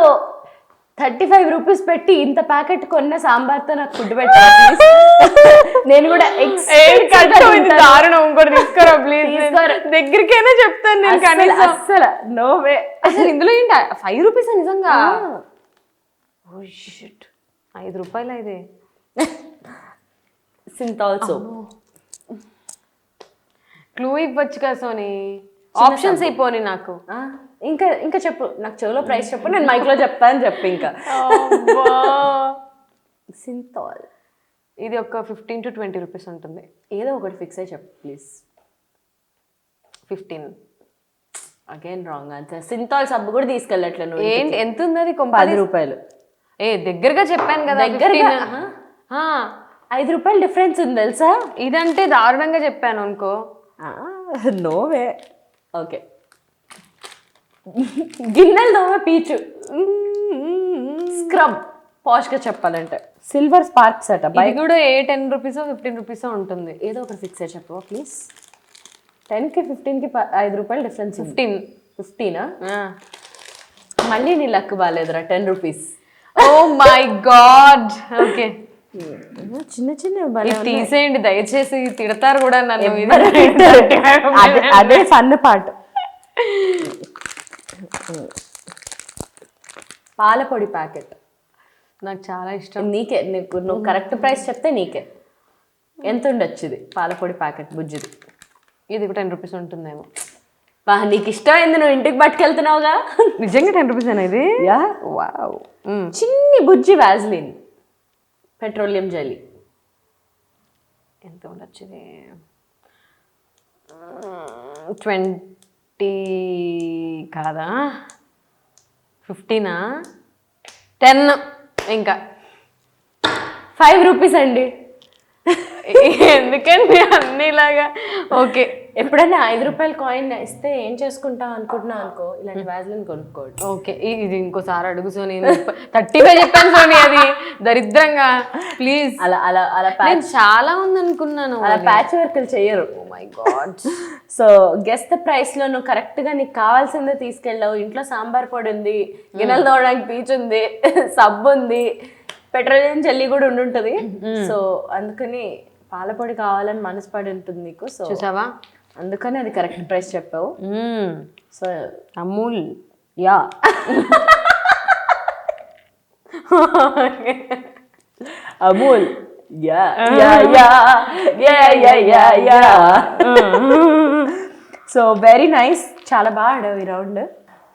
35 రూపీస్ పెట్టి ఇంత ప్యాకెట్ కొన్న సాంబార్తో నాకు ఫుడ్ పెట్టాలి. నేను కూడా దారుణం, ఇంకోటి తీసుకోరా ప్లీజ్. దగ్గరికైనా చెప్తాను నేను, కానీ అసలు నో వే. అసలు ఇందులో ఏంటి 5 రూపీస్ నిజంగా? 5 రూపాయలు ఇది. సింతాల్ సోప్. క్లూ ఇవ్వచ్చు కదా సోని, ఆప్షన్స్ అయిపోని నాకు. ఇంకా చెప్పు, నాకు చెవులో ప్రైస్ చెప్పు, నేను మైక్లో చెప్తా అని చెప్పు. ఇంకా సింతాల్ ఇది ఒక 15 to 20 రూపీస్ ఉంటుంది. ఏదో ఒకటి ఫిక్స్ అయ్యి చెప్పు please. 15. Again wrong answer. Cinthol సబ్బు కూడా తీసుకెళ్ళట్లే నువ్వు. ఏంటి ఎంత ఉంది అది? 10 రూపాయలు. దగ్గరగా చెప్పాను కదా. దగ్గరగా 5 రూపాయలు డిఫరెన్స్ ఉంది తెలుసా? ఇదంటే దారుణంగా చెప్పాను అనుకో. నోవే. ఓకే, గిన్నెలు దోమ పీచు స్క్రబ్ పాష్గా చెప్పాలంటే. సిల్వర్ స్పార్క్స్ అట. ఇది కూడా 10 రూపీస్ 15 రూపీస్ ఉంటుంది. ఏదో ఒకటి ఫిక్స్ అయ్యి చెప్పవా ప్లీజ్. 10కి 15కి 5 రూపాయలు డిఫరెన్స్. 15 మళ్ళీ నీ లక్ బాగాలేదురా. 10 rupees. Oh my God. Okay, చిన్న చిన్న తీసేయండి దయచేసి, తిడతారు కూడా నన్ను. అదే ఫన్ పార్ట్. పాలపొడి ప్యాకెట్ నాకు చాలా ఇష్టం. నీకే, నువ్వు కరెక్ట్ ప్రైస్ చెప్తే నీకే. ఎంత ఉండొచ్చు ఇది పాలపొడి ప్యాకెట్ బుజ్జిది? ఇది కూడా 10 రూపీస్ ఉంటుందేమో. నీకు ఇష్టమైంది నువ్వు ఇంటికి పట్టుకెళ్తున్నావుగా. నిజంగా 10 రూపీస్ అనేది? యా. వావ్. చిన్ని బుజ్జి వ్యాజ్లిన్ పెట్రోలియం జెల్లీ. ఎంత ఉండొచ్చు? 20 కాదా? 15, 10 ఇంకా 5 రూపీస్ అండి. ఎందుకండి అన్నిలాగా? ఓకే, ఎప్పుడైనా 5 రూపాయల కాయిన్ ఇస్తే ఏం చేసుకుంటావు అనుకుంటున్నావు అనుకో, ఇలాంటి వ్యాజ్లిన్ కొనుక్కోడు. ఓకే, ఇది ఇంకోసారి అడుగు సోని. 35 చెప్పాను సోని, అది దరిద్రంగా. ప్లీజ్. అలా అలా అలా చాలా ఉంది అనుకున్నాను. అలా ప్యాచ్ వర్క్లు చెయ్యరు. Oh my god. So guess the price లో నువ్వు కరెక్ట్ గా నీకు కావాల్సిందే తీసుకెళ్ళావు. ఇంట్లో సాంబార్ పొడి ఉంది, గిన్నెలు తోడడానికి పీచు ఉంది, సబ్బు ఉంది, పెట్రోలియం జెల్లీ కూడా ఉండుంటది. సో అందుకని పాలపొడి కావాలని మనసు పడి ఉంటుంది నీకు. సో చూసావా, అందుకని అది కరెక్ట్ ప్రైస్ చెప్పావు. So Amul. Yeah. Amul. Yeah yeah yeah yeah yeah yeah yeah. So very nice, చాలా బాగా ఆడావు ఈ రౌండ్.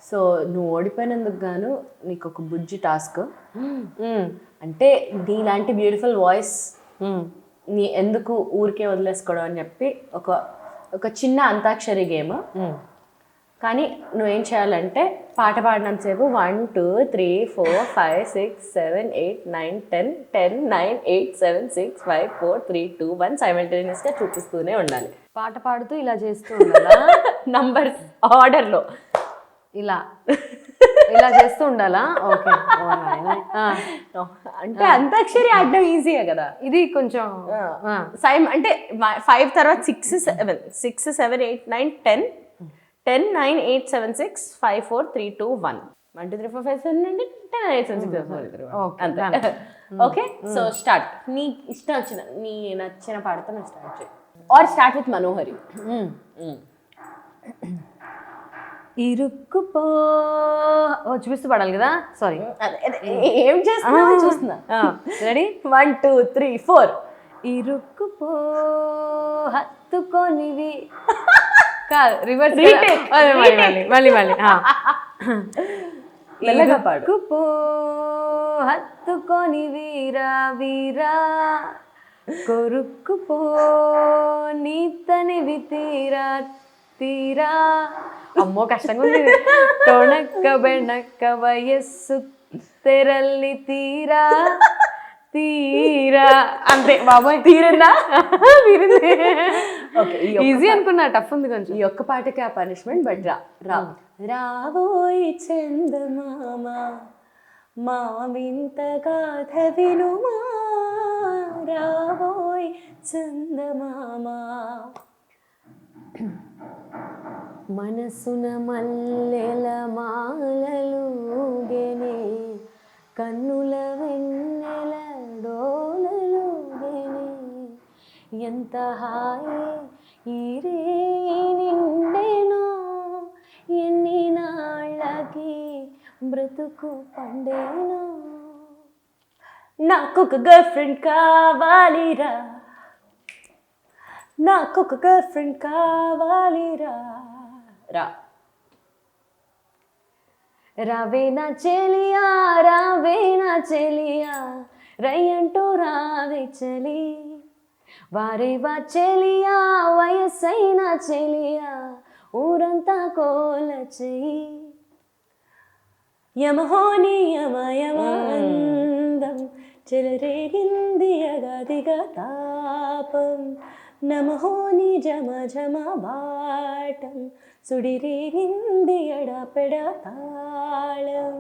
సో నువ్వు ఓడిపోయినందుకు గాను నీకు ఒక బుజ్జి టాస్క్. అంటే నీలాంటి బ్యూటిఫుల్ వాయిస్ నీ ఎందుకు ఊరికే వదిలేసుకోవడం అని చెప్పి ఒక చిన్న అంతాక్షరి గేమ్. కానీ నువ్వేం చేయాలంటే పాట పాడినంతసేపు 1 2 3 4 5 6 7 8 9 10 10 9 8 7 6 5 4 3 2 1 సైమల్టేనియస్గా చూపిస్తూనే ఉండాలి. పాట పాడుతూ ఇలా చేస్తూ ఉండాలా? నంబర్స్ ఆర్డర్లో ఇలా ఇలా చేస్తూ ఉండాలా? ఓకే. అంటే అంతాక్షరి ఆడడం ఈజీయే కదా. ఇది కొంచెం అంటే 5 తర్వాత 6 7 8 9 10 10 9 8 7 6 5 4 3 2 1 1 2 3 4 5 6 7 8 9 8 7 6 అంతే. Okay, so start. నీ ఇష్టం వచ్చిన నీ నచ్చిన పాటతో నువ్వు స్టార్ట్ చేయి. ఆర్ స్టార్ట్ విత్ మనోహరి. ఇరుక్కుపో. చూపిస్తూ పడాలి కదా. సారీ, ఏం చేస్తున్నా చూస్తున్నా. రెడీ? 1 2 3 4. ఇరుక్కుపో హత్తుకొనివి. కాదు, రివర్స్. మళ్ళీ ఇరుక్కుపో హత్తుకొని వీరా వీరా కొరుక్కుపో నీతనివి తీరా తీరా. అమ్మో కష్టంగా ఉంది. తొణక్క బెణక్క వయస్సు తెరల్ని తీరా తీరా. అంతే బాబాయ్. తీరిందా? తీరింది. ఈజీ అనుకున్నా, టఫ్ ఉంది కొంచెం. ఈ ఒక్క పాటకి ఆ పనిష్మెంట్. బట్ రావోయి చందమామ మా వింత గాథ వినుమా, రావోయి చందమామ. మనసున మల్లెల మాలలుగెనే కన్నుల వెన్నెల డోలలుగెనే ఎంత హాయి ఈరే నిండెనో ఎన్ని నాళ్ళకి బ్రతుకు పండేనో. నాకొక గర్ల్ ఫ్రెండ్ కావాలిరా, నాకొక గర్ల్ ఫ్రెండ్ కావాలిరా. రావే నా చెలియా రావే నా చెలియా రయ్యంటూ రావే చలి. వారే వా చెలియా వయసైన చెలియా ఊరంతా కోల చెయ్యి యమహోని యమయమాందం చెలరేగింది అగదిగా తాపం నమహోని జమ జమ బాటం సుడిరేగింది ఎడపెడ తాళం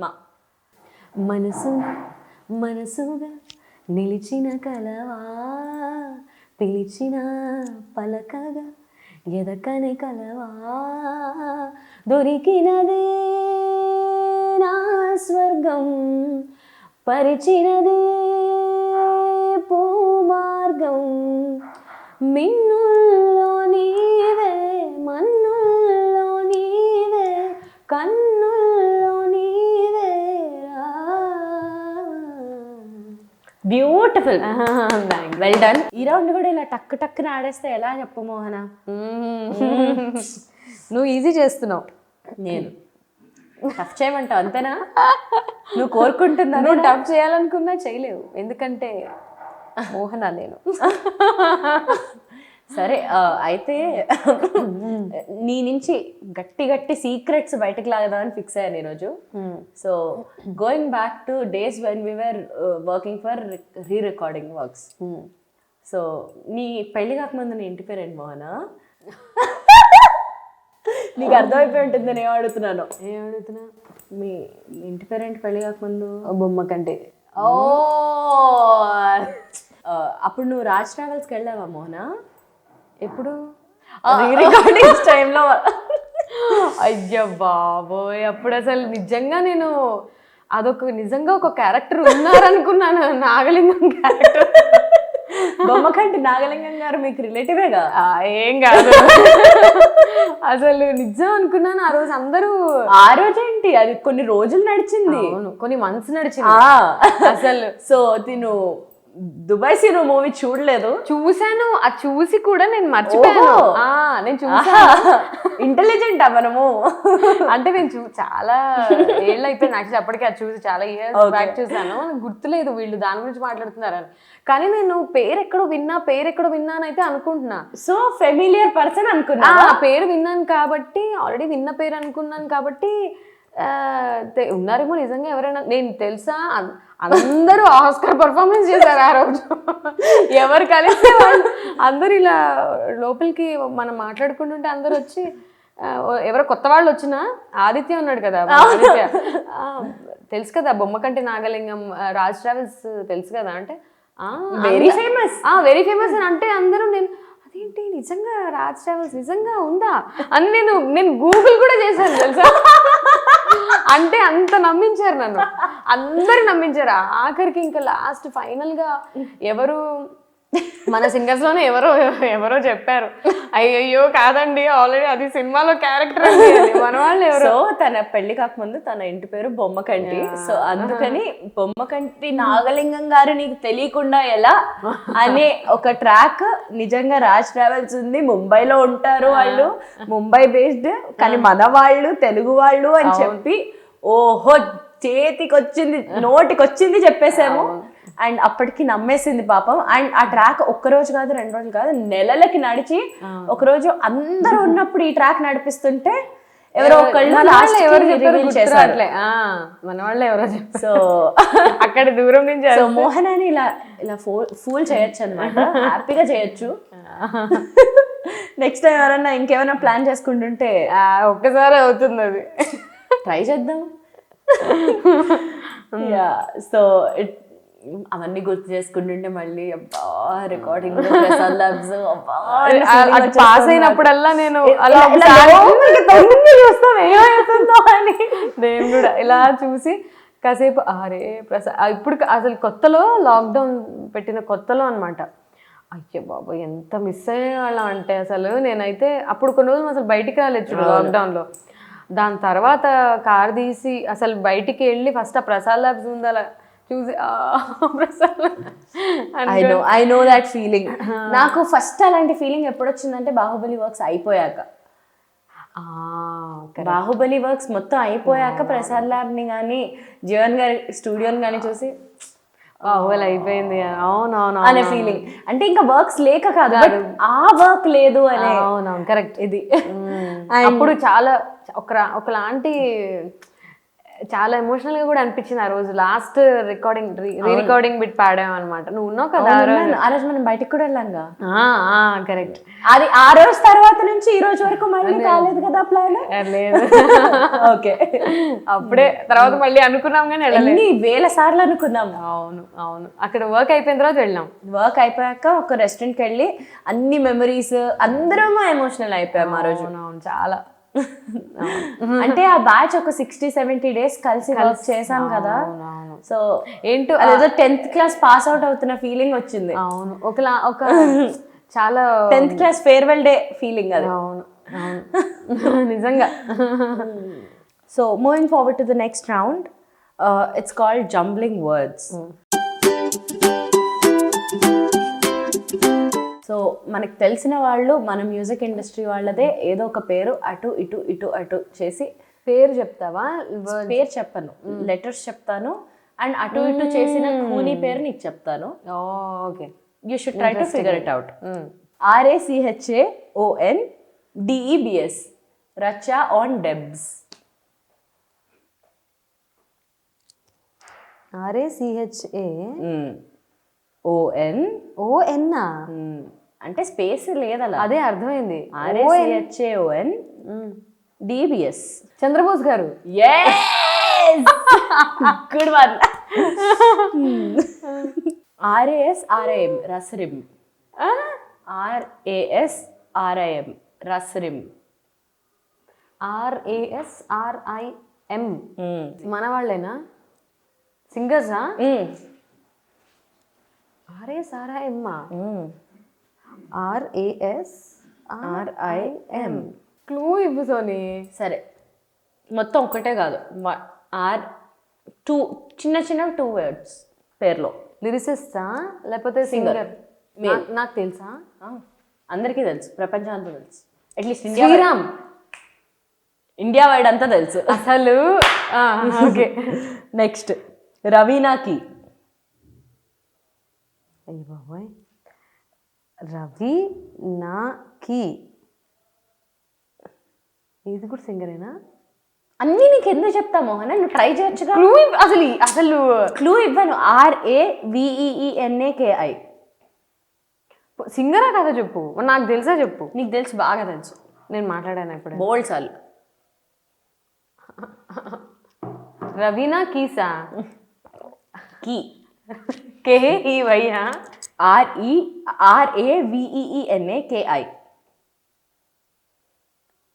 మా మనసుగా నిలిచిన కలవా పిలిచిన పలకగా ఎదకని కలవా దొరికినదే నా స్వర్గం పరిచినదే పూమార్గం మిన్నుల్లో నీవే మన్నుల్లో నీవే కన్నుల్లో నీవే బ్యూటిఫుల్ వెల్ డన్. ఈ రౌండ్ కూడా ఇలా టక్ టక్కున ఆడేస్తే ఎలా చెప్పు మోహన? నువ్వు ఈజీ చేస్తున్నావు, నేను టఫ్ చేయమంటావు అంతేనా? నువ్వు కోరుకుంటున్నా నువ్వు టఫ్ చేయాలనుకున్నా చేయలేవు, ఎందుకంటే మోహన నేను. సరే అయితే నీ నుంచి గట్టి గట్టి సీక్రెట్స్ బయటకు లాగదామని ఫిక్స్ అయ్యాను ఈరోజు. So going back two days when we were working for re recording works. So నీ పెళ్లి కాకముందు నీ ఇంటి పేరేంటి మోహన? నీకు అర్థమైపోయి ఉంటుంది నేను ఏమడుగుతున్నాను. మీ ఇంటి పేరేంటి పెళ్లి కాకముందు? బొమ్మ కంటే. ఓ అప్పుడు నువ్వు రాజ్ ట్రావెల్స్కి వెళ్ళావా మోహన? ఎప్పుడు? రికార్డింగ్ టైంలో. అయ్యో బాబోయ్, అప్పుడు అసలు నిజంగా నేను నిజంగా ఒక క్యారెక్టర్ ఉన్నారనుకున్నాను, నాగలింగం క్యారెక్టర్. బొమ్మకంటి నాగలింగం గారు మీకు రిలేటివేగా? ఏం కాదు, అసలు నిజం అనుకున్నాను ఆ రోజు. అందరూ ఆ రోజు ఏంటి, అది కొన్ని రోజులు నడిచింది, కొన్ని మంత్స్ నడిచింది అసలు. సో తిను దుబాయ్ సినిమా మూవీ చూడలేదు? చూసాను, అది చూసి కూడా నేను మర్చిపోయాను. నేను చూసాను. ఇంటెలిజెంటా మనము? అంటే నేను చాలా ఏళ్ళు అయిపోయింది యాక్చువల్లీ, అప్పటికే అది చూసి చాలా ఇయర్స్ బ్యాక్ చూసాను. గుర్తులేదు వీళ్ళు దాని గురించి మాట్లాడుతున్నారని, కానీ నేను పేరు ఎక్కడో విన్నా అని అయితే అనుకుంటున్నా. సో ఫెమిలియర్ పర్సన్ అనుకున్నా. పేరు విన్నాను కాబట్టి, ఆల్రెడీ విన్న పేరు అనుకున్నాను కాబట్టి ఉన్నారేమో నిజంగా ఎవరైనా. నేను తెలుసా అందరూ ఆస్కర్ పర్ఫార్మెన్స్ చేశారు ఆ రోజు. ఎవరు కలిస్తే వాళ్ళు అందరూ ఇలా లోపలికి మనం మాట్లాడుకుంటుంటే అందరూ వచ్చి, ఎవరో కొత్త వాళ్ళు వచ్చినా ఆదిత్య ఉన్నాడు కదా, ఆదిత్య తెలుసు కదా, బొమ్మకంటి నాగలింగం రాజ్ ట్రావెల్స్ తెలుసు కదా అంటే వెరీ ఫేమస్ అని అంటే అందరూ, నేను అదేంటి నిజంగా రాజ్ ట్రావెల్స్ నిజంగా ఉందా అని నేను గూగుల్ కూడా చేశాను తెలుసా. అంటే అంత నమ్మించారు నన్ను, అందరు నమ్మించారు. ఆఖరికి ఇంకా లాస్ట్ ఫైనల్ గా ఎవరు మన సింగర్స్ లోనే ఎవరో చెప్పారు, అయ్యో కాదండి ఆల్రెడీ అది సినిమాలో క్యారెక్టర్ అండి మన వాళ్ళు ఎవరు. సో తన పెళ్లి కాకముందు తన ఇంటి పేరు బొమ్మకంటి. సో అందుకని బొమ్మకంటి నాగలింగం గారు నీకు తెలియకుండా ఎలా అనే ఒక ట్రాక్ నిజంగా రాజ్ ట్రావెల్స్ ఉంది, ముంబైలో ఉంటారు వాళ్ళు, ముంబై బేస్డ్, కానీ మన వాళ్ళు తెలుగు వాళ్ళు అని చెప్పి ఓహో చేతికి వచ్చింది నోటికి వచ్చింది చెప్పేసాము. అండ్ అప్పటికి నమ్మేసింది పాపం. అండ్ ఆ ట్రాక్ ఒక్కరోజు కాదు 2 రోజులు కాదు నెలలకి నడిచి, ఒకరోజు అందరూ ఉన్నప్పుడు ఈ ట్రాక్ నడిపిస్తుంటే ఎవరో ఒకళ్ళు చేశారు, మన వాళ్ళు ఎవరో చెప్పారు. సో అక్కడ దూరం నుంచి సో మోహనాని ఇలా ఇలా ఫూల్ చేయొచ్చు అనమాట, హ్యాపీగా చేయొచ్చు. నెక్స్ట్ టైం ఎవరన్నా ఇంకేమైనా ప్లాన్ చేసుకుంటుంటే ఒక్కసారి అవుతుంది అది, ట్రై చేద్దాం. సో అవన్నీ గుర్తు చేసుకుంటుంటే మళ్ళీ అబ్బా రికార్డింగ్ పాస్ అయినప్పుడల్లా నేను చూస్తాం ఏమవుతుందో అని నేను కూడా ఇలా చూసి కాసేపు అరే ప్రసాద్. ఇప్పుడు అసలు కొత్తలో లాక్డౌన్ పెట్టిన కొత్తలో అనమాట. అయ్యో బాబు ఎంత మిస్ అయ్యేవాళ్ళం అంటే అసలు నేనైతే అప్పుడు కొన్ని రోజులు అసలు బయటికి రాలేదు చూడు లాక్డౌన్లో. దాని తర్వాత కార్ తీసి అసలు బయటికి వెళ్ళి ఫస్ట్ ఆ ప్రసాద్ ల్యాబ్స్ ఉందా చూసి ఐ నో దాట్ ఫీలింగ్. నాకు ఫస్ట్ అలాంటి ఫీలింగ్ ఎప్పుడు వచ్చిందంటే బాహుబలి వర్క్స్ అయిపోయాక. బాహుబలి వర్క్స్ మొత్తం అయిపోయాక ప్రసాద్ ల్యాబ్ని కానీ జీవన్ గారి స్టూడియోని కానీ చూసి బాహుబలి అయిపోయింది అవునవును అనే ఫీలింగ్. అంటే ఇంకా వర్క్స్ లేక కాదు, but ఆ వర్క్ లేదు అనే అవునవును కరెక్ట్. ఇది. అప్పుడు చాలా ఒకలాంటి చాలా ఎమోషనల్ గా కూడా అనిపించింది ఆ రోజు. లాస్ట్ రికార్డింగ్ బిట్ పాడాం అనమాట. నువ్వు ఉన్నావు కదా ఆ రోజు మనం బయటకు కూడా వెళ్ళాంగా. కరెక్ట్. అది ఆ రోజు తర్వాత నుంచి ఈ రోజు వరకు మళ్ళీ కాలేదు కదా ప్లాన్. లేదు ఓకే, అప్పుడే తర్వాత మళ్ళీ అనుకున్నాం కానీ ఎన్ని వేల సార్లు అనుకున్నాం. అవును అవును. అక్కడ వర్క్ అయిపోయిన తర్వాత వెళ్ళాం. వర్క్ అయిపోయాక ఒక రెస్టారెంట్కి వెళ్ళి అన్ని మెమరీస్, అందరం ఎమోషనల్ అయిపోయాం ఆ రోజు. అవును చాలా. అంటే ఆ బ్యాచ్ ఒక 60-70 days కలిసి వర్క్ చేసాం కదా. సో ఏంటో అదేదో 10th క్లాస్ పాస్ అవుట్ అవుతున్న ఫీలింగ్ వచ్చింది. అవును ఒక చాలా 10th class farewell day feeling అది. అవును నిజంగా. So moving forward to the next round, it's called jumbling words. So మనకు తెలిసిన వాళ్ళు మన మ్యూజిక్ ఇండస్ట్రీ వాళ్ళదే ఏదో ఒక పేరు అటు ఇటు ఇటు అటు చేసి. పేరు చెప్తావా? పేరు చెప్పను, లెటర్స్ చెప్తాను, అండ్ అటు ఇటు చేసిన కూనీ పేరు నీకు చెప్తాను. Okay, you should try to figure it out. RACHAONDEBS, రచా ఆన్ డెబ్స్. RACHAON అంటే స్పేస్ లేదలా. అదే అర్థమైంది. RACHAONDEBS. Chandrabose garu. Good one. RASRIM, రసరిమ్. RASRIM, రసరిమ్. RASRIM మన వాళ్ళేనా సింగర్సా? RASRIM RASRIM. క్లూ ఇవ్వు సోని. సరే, మొత్తం ఒకటే కాదు, చిన్న చిన్న 2 words పేర్లో. లిరిసిస్టా లేకపోతే సింగర్? నాకు తెలుసా, అందరికీ తెలుసు, ప్రపంచం అంతా తెలుసు, అట్లీస్ట్ శ్రీరామ్. ఇండియా వైడ్ అంతా తెలుసు అసలు. ఓకే, నెక్స్ట్ రవీనాకి. అయ్య బాబోయ్, రవీనాకి. ఇది కూడా సింగరేనా? అన్నీ నీకు ఎందుకు చెప్తా మోహన, నువ్వు ట్రై చేయొచ్చుగా. క్లూ అసలు క్లూ ఇవ్వను. RAVENAKI. సింగరా కదా చెప్పు, నాకు తెలుసా చెప్పు. నీకు తెలుసు, బాగా తెలుసు, నేను మాట్లాడాను ఇప్పుడు బోల్డ్ సార్లు. రవీనా కీసా? Key KEY RAVENAKI.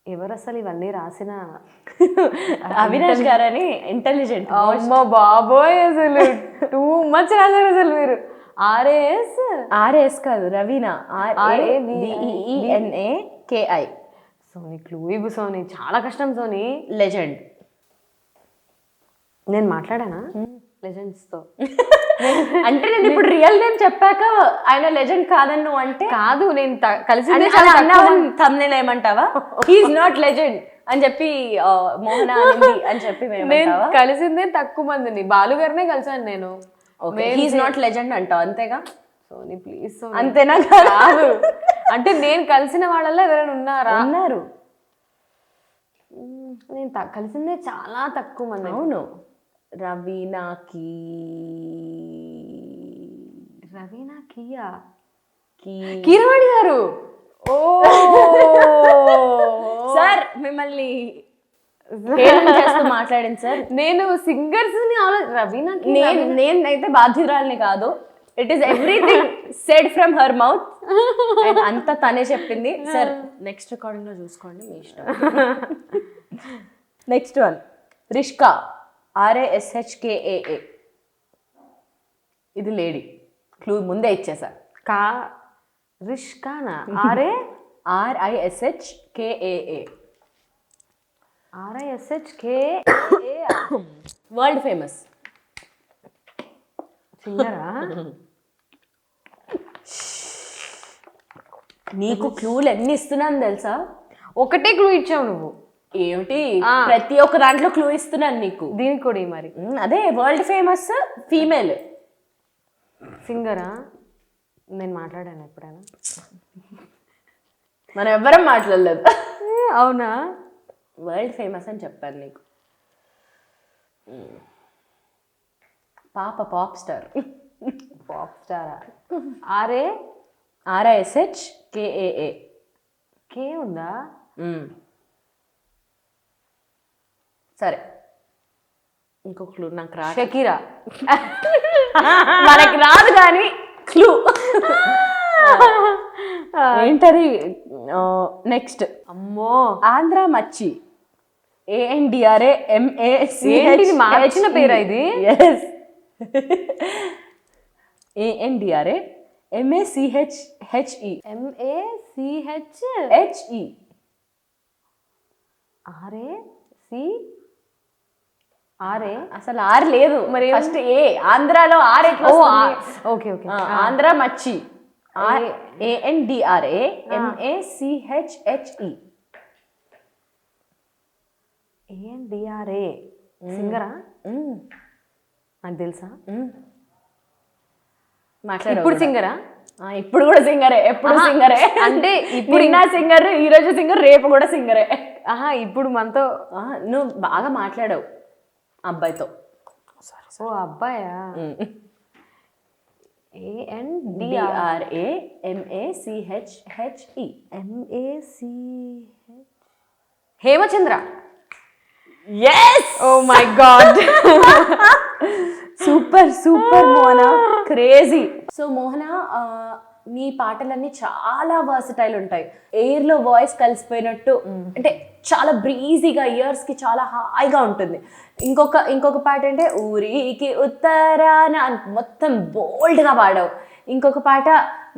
ఎవరు అసలు ఇవన్నీ రాసిన? అవినాష్ గారని ఇంటెలిజెంట్. అమ్మ బాబోయ్, అసలు టూ మచ్ రాశారు అసలు మీరు. RAS కాదు, రవీనా. RAVENAKI. సోనీ క్లూ ఇవ్వు సోనీ, చాలా కష్టం సోనీ. లెజెండ్. నేను మాట్లాడానా లెజెండ్స్తో? అంటే నేను ఇప్పుడు రియల్ నేమ్ చెప్పాక ఆయన లెజెండ్ కాదని నువ్వు అంటే కాదు, నేను కలిసి తమ్నేల్ ఏమంటావా, హీఈస్ నాట్ లెజెండ్ అని చెప్పి మోహన అని చెప్పి నేను కలిసిందే తక్కువ మందిని, బాలు గారినే కలిసాను నేను. హీఈస్ నాట్ లెజెండ్ అంటావు అంతేగా? సోనీ ప్లీజ్. అంతేనా? కాదు, అంటే నేను కలిసిన వాళ్ళల్లో ఎవరైనా ఉన్నారా? ఉన్నారు. నేను కలిసిందే చాలా తక్కువ మంది. అవును. రవీనాకి. కీరవాణి గారు. ఓ సార్, మిమ్మల్ని మాట్లాడింది సార్. నేను సింగర్స్ రవీనాకి నేనైతే బాధ్యురాల్ని కాదు. It is everything said from her mouth. అంతా తనే చెప్పింది. సార్, నెక్స్ట్ రికార్డింగ్ లో చూసుకోండి, మీ ఇష్టం. నెక్స్ట్ వన్, రిష్కా. RASHKAA. ఇది లేడీ. క్లూ ముందే ఇచ్చేసా. రిష్కానా? RISHKAA. RISHKAA. వరల్డ్ ఫేమస్ సింగరా? నీకు క్లూలు ఎన్ని ఇస్తున్నాను తెలుసా? ఒకటే క్లూ ఇచ్చావు నువ్వు. ఏమిటి, ప్రతి ఒక్క దాంట్లో క్లూ ఇస్తున్నాను నీకు. దీనికి కూడా మరి అదే వరల్డ్ ఫేమస్ ఫీమేల్. సింగరా? నేను మాట్లాడాను ఎప్పుడైనా? మనం ఎవ్వరం మాట్లాడలేదు. అవునా? వరల్డ్ ఫేమస్ అని చెప్పాను నీకు. పాప పాప్ స్టార్. పాప్ స్టారా? RA RISHKAA. కే ఉందా? సరే, ఇంకో క్లూ నాకు రా. షకీరా. మనకి రాదు కానీ క్లూ ఏంటది? నెక్స్ట్, అమ్మో, ఆంధ్ర మచ్చి. ANDRA MACH. ఏంటిది మార్చిన పేరా ఇది? yes. ANDRA MACHHE. MACHHE. R A C R A అసలు ఆర్ లేదు మరి. ఫస్ట్ ఏ, ఆంధ్రాలో ఆర్ ఎట్లా? Okay okay. ఆంధ్ర మచ్చి. ANDRA MACHHE. ANDRA. సింగరా? నాకు తెలుసా. మాట్లాడు. ఇప్పుడు సింగరా? ఇప్పుడు కూడా సింగరే, ఎప్పుడు సింగరే. అంటే ఇప్పుడు నా సింగర్, ఈ రోజు సింగర్, రేపు కూడా సింగరే. ఇప్పుడు మనతో నువ్వు బాగా మాట్లాడావు అబ్బాయితో. ఓ అబ్బాయా? ANDRA MACHHE. Hemachandra. Yes. Oh my God. Super super Mohana, crazy. So Mohana, నీ పాటలన్నీ చాలా వర్సటైల్ ఉంటాయి. ఎయిర్లో వాయిస్ కలిసిపోయినట్టు, అంటే చాలా బ్రీజీగా, ఇయర్స్కి చాలా హాయిగా ఉంటుంది. ఇంకొక పాట అంటే ఊరికి ఉత్తరాన మొత్తం బోల్డ్గా పాడావు. ఇంకొక పాట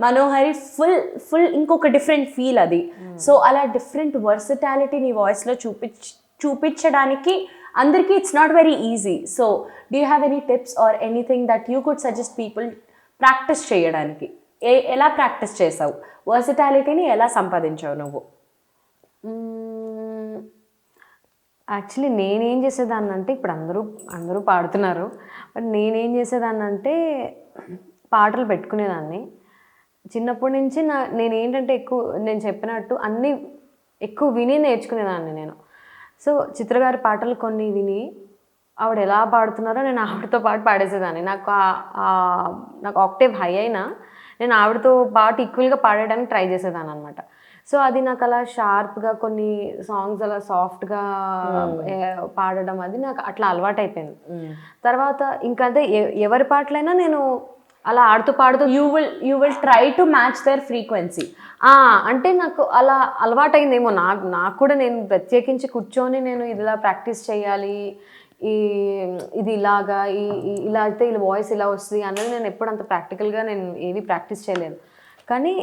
మనోహరి, ఫుల్ ఇంకొక డిఫరెంట్ ఫీల్ అది. సో అలా డిఫరెంట్ వర్సటాలిటీ నీ వాయిస్లో చూపించడానికి అందరికీ it's not very easy. So do you have any tips or anything that you could suggest people practice చేయడానికి? ఎలా ప్రాక్టీస్ చేసావు? వర్సిటాలిటీని ఎలా సంపాదించావు నువ్వు? యాక్చువల్లీ నేనేం చేసేదాన్ని అంటే, ఇప్పుడు అందరూ పాడుతున్నారు, బట్ నేనేం చేసేదాన్ని అంటే పాటలు పెట్టుకునేదాన్ని. చిన్నప్పటి నుంచి నేనేంటంటే నేను చెప్పినట్టు అన్నీ ఎక్కువ విని నేర్చుకునేదాన్ని నేను. సో చిత్రగారి పాటలు కొన్ని విని ఆవిడ ఎలా పాడుతున్నారో నేను ఆవిడతో పాటు పాడేసేదాన్ని. నాకు ఆక్టేవ్ హై అయినా నేను ఆవిడతో పాటు ఈక్వల్గా పాడడానికి ట్రై చేసేదాన్ని అనమాట. సో అది నాకు అలా షార్ప్గా కొన్ని సాంగ్స్ అలా సాఫ్ట్గా పాడడం అది నాకు అట్లా అలవాటు అయిపోయింది. తర్వాత ఇంకంతే ఎవరి పాటలైనా నేను అలా ఆడుతూ పాడుతూ you will try to match their frequency. అంటే నాకు అలా అలవాటైందేమో. నాకు కూడా నేను ప్రత్యేకించి కూర్చొని నేను ఇలా ప్రాక్టీస్ చేయాలి, ఇది ఇలాగా, ఇలా అయితే ఇలా వాయిస్ ఇలా వస్తుంది అన్నది నేను ఎప్పుడు అంత ప్రాక్టికల్గా నేను ఏవి ప్రాక్టీస్ చేయలేదు. కానీ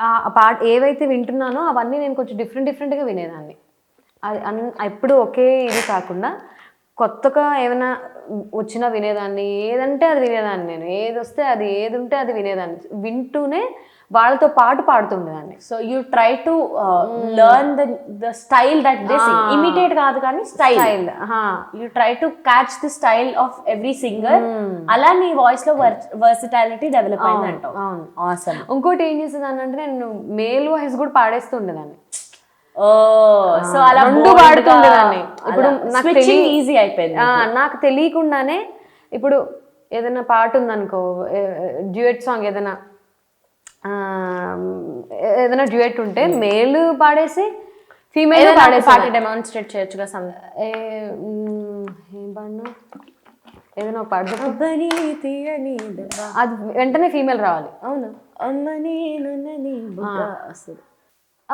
ఆ పాట ఏవైతే వింటున్నానో అవన్నీ నేను కొంచెం డిఫరెంట్గా వినేదాన్ని. అది ఎప్పుడు ఒకే ఇది కాకుండా కొత్తగా ఏమైనా వచ్చినా వినేదాన్ని, ఏదంటే అది వినేదాన్ని. నేను ఏది వస్తే అది, ఏది ఉంటే అది వినేదాన్ని. వింటూనే వాళ్ళతో పాటు పాడుతుండేదాన్ని. So you try to learn the style that they sing. Imitate కాదు కానీ style. You try to catch the style of every singer. అలా నీ వాయిస్ లో వర్సిటాలిటీ డెవలప్ అయింది అంటావు. ఆసమ్. ఇంకోటి ఏం చేసేదాన్ని అంటే నేను మేల్ వాయిస్ కూడా పాడేస్తుండేదాన్ని. సో అలా రెండు పాడుతుండేదాన్ని. ఇప్పుడు నాకు ఈజీ అయిపోయింది. నాకు తెలియకుండానే ఇప్పుడు ఏదైనా పాట ఉందనుకో, డ్యూయట్ సాంగ్ ఏదైనా డ్యూయట్ ఉంటే మేల్ పాడేసి ఫీమేల్ పాట డెమాన్స్ట్రేట్ చేయొచ్చుగా. ఏం పాడినా ఏదైనా ఒక పాట అది వెంటనే ఫీమేల్ రావాలి. అవును.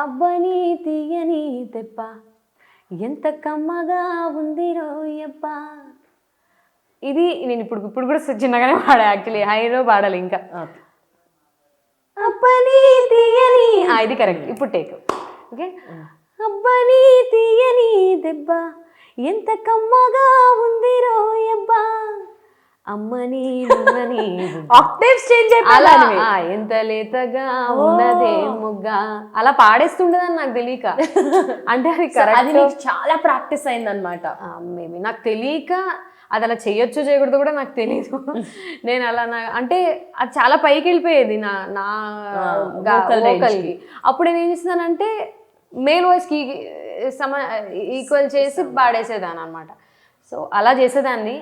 అబ్బని తీయని దెబ్బ ఎంత కమ్మగా ఉంది రోయబ్బ. ఇది నేను ఇప్పుడు కూడా చిన్నగానే పాడా. యాక్చువల్లీ హైలో పాడాలి ఇంకా. అబ్బని తీయని, ఇది కరెక్ట్. ఇప్పుడు టేక్. ఓకే. అబ్బని తీయని దెబ్బ ఎంత కమ్మగా ఉంది రోయబ్బా, అమ్మని ఆక్టేవ్స్ చేంజ్ అయిపోయాలి. ఎంత లేతగా ఉన్నదే ముగ్గ అలా పాడేస్తుండేదని నాకు తెలియక. అంటే అది అది చాలా ప్రాక్టీస్ అయిందనమాట. మేబీ నాకు తెలియక అది అలా చేయొచ్చు చేయకూడదు కూడా నాకు తెలియదు. నేను అలా అంటే అది చాలా పైకి వెళ్ళిపోయేది నా నా వోకల్కి. అప్పుడు నేను ఏం చేస్తున్నానంటే మేల్ వాయిస్కి ఈక్వల్ చేసి పాడేసేదాన్ని అనమాట. సో అలా చేసేదాన్ని.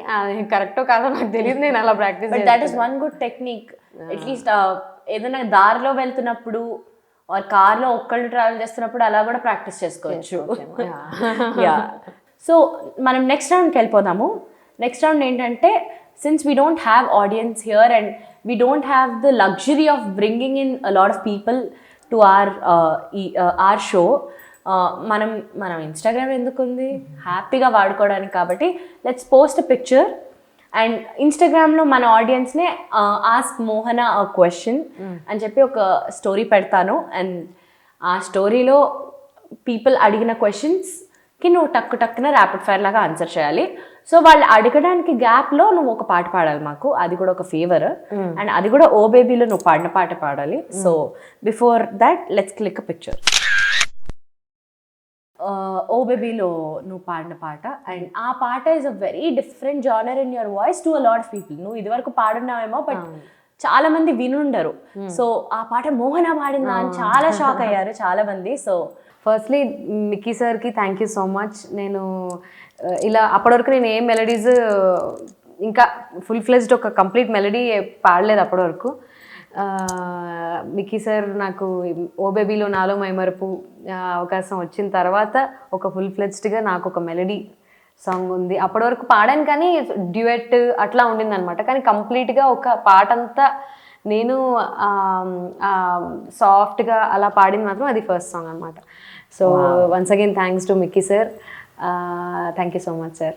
కరెక్టో కాదో నాకు తెలియదు, నేను అలా practice. But that is one good technique. At least ఏదైనా దారిలో వెళ్తున్నప్పుడు ఆర్ కార్లో ఒక్కళ్ళు ట్రావెల్ చేస్తున్నప్పుడు అలా కూడా ప్రాక్టీస్ చేసుకోవచ్చు. యా. సో మనం నెక్స్ట్ రౌండ్కి వెళ్ళిపోదాము. నెక్స్ట్ రౌండ్ ఏంటంటే, since we don't have audience here and we don't have the luxury of bringing in a lot of people to our show. మనం ఇన్స్టాగ్రామ్ ఎందుకు ఉంది, హ్యాపీగా వాడుకోవడానికి. కాబట్టి let's post a picture and ఇన్స్టాగ్రామ్లో మన ఆడియన్స్నే ఆస్క్ మోహన అ క్వశ్చన్ అని చెప్పి ఒక స్టోరీ పెడతాను. అండ్ ఆ స్టోరీలో పీపుల్ అడిగిన క్వశ్చన్స్కి నువ్వు టక్కున ర్యాపిడ్ ఫైర్ లాగా ఆన్సర్ చేయాలి. సో వాళ్ళు అడగడానికి గ్యాప్లో నువ్వు ఒక పాట పాడాలి మాకు, అది కూడా ఒక ఫేవర్. అండ్ అది కూడా ఓ బేబీలో నువ్వు పాడిన పాట పాడాలి. So before that let's click a picture. ఓ బేబీలో నువ్వు పాడిన పాట, అండ్ ఆ పాట is a very different genre in your voice to a lot of people. నువ్వు ఇదివరకు పాడున్నావేమో, బట్ చాలా మంది వినుండరు. సో ఆ పాట మోహన పాడిందా అని చాలా షాక్ అయ్యారు చాలా మంది. సో ఫస్ట్లీ మిక్కీ సార్కి థ్యాంక్ యూ సో మచ్. నేను ఇలా అప్పటివరకు నేను ఏ మెలడీస్ ఇంకా ఫుల్ ఫ్లెజ్డ్ ఒక కంప్లీట్ మెలడీ పాడలేదు అప్పటి వరకు. మిక్కీ సార్ నాకు ఓ బేబీలో నాలో మైమరపు అవకాశం వచ్చిన తర్వాత ఒక ఫుల్ ఫ్లెజ్డ్గా నాకు ఒక మెలడీ సాంగ్ ఉంది. అప్పటి వరకు పాడాను కానీ డ్యూయట్ అట్లా ఉండింది అనమాట. కానీ కంప్లీట్గా ఒక పాట అంతా నేను సాఫ్ట్గా అలా పాడింది మాత్రం అది ఫస్ట్ సాంగ్ అనమాట. So once again thanks to Mickey sir. Thank you so much sir.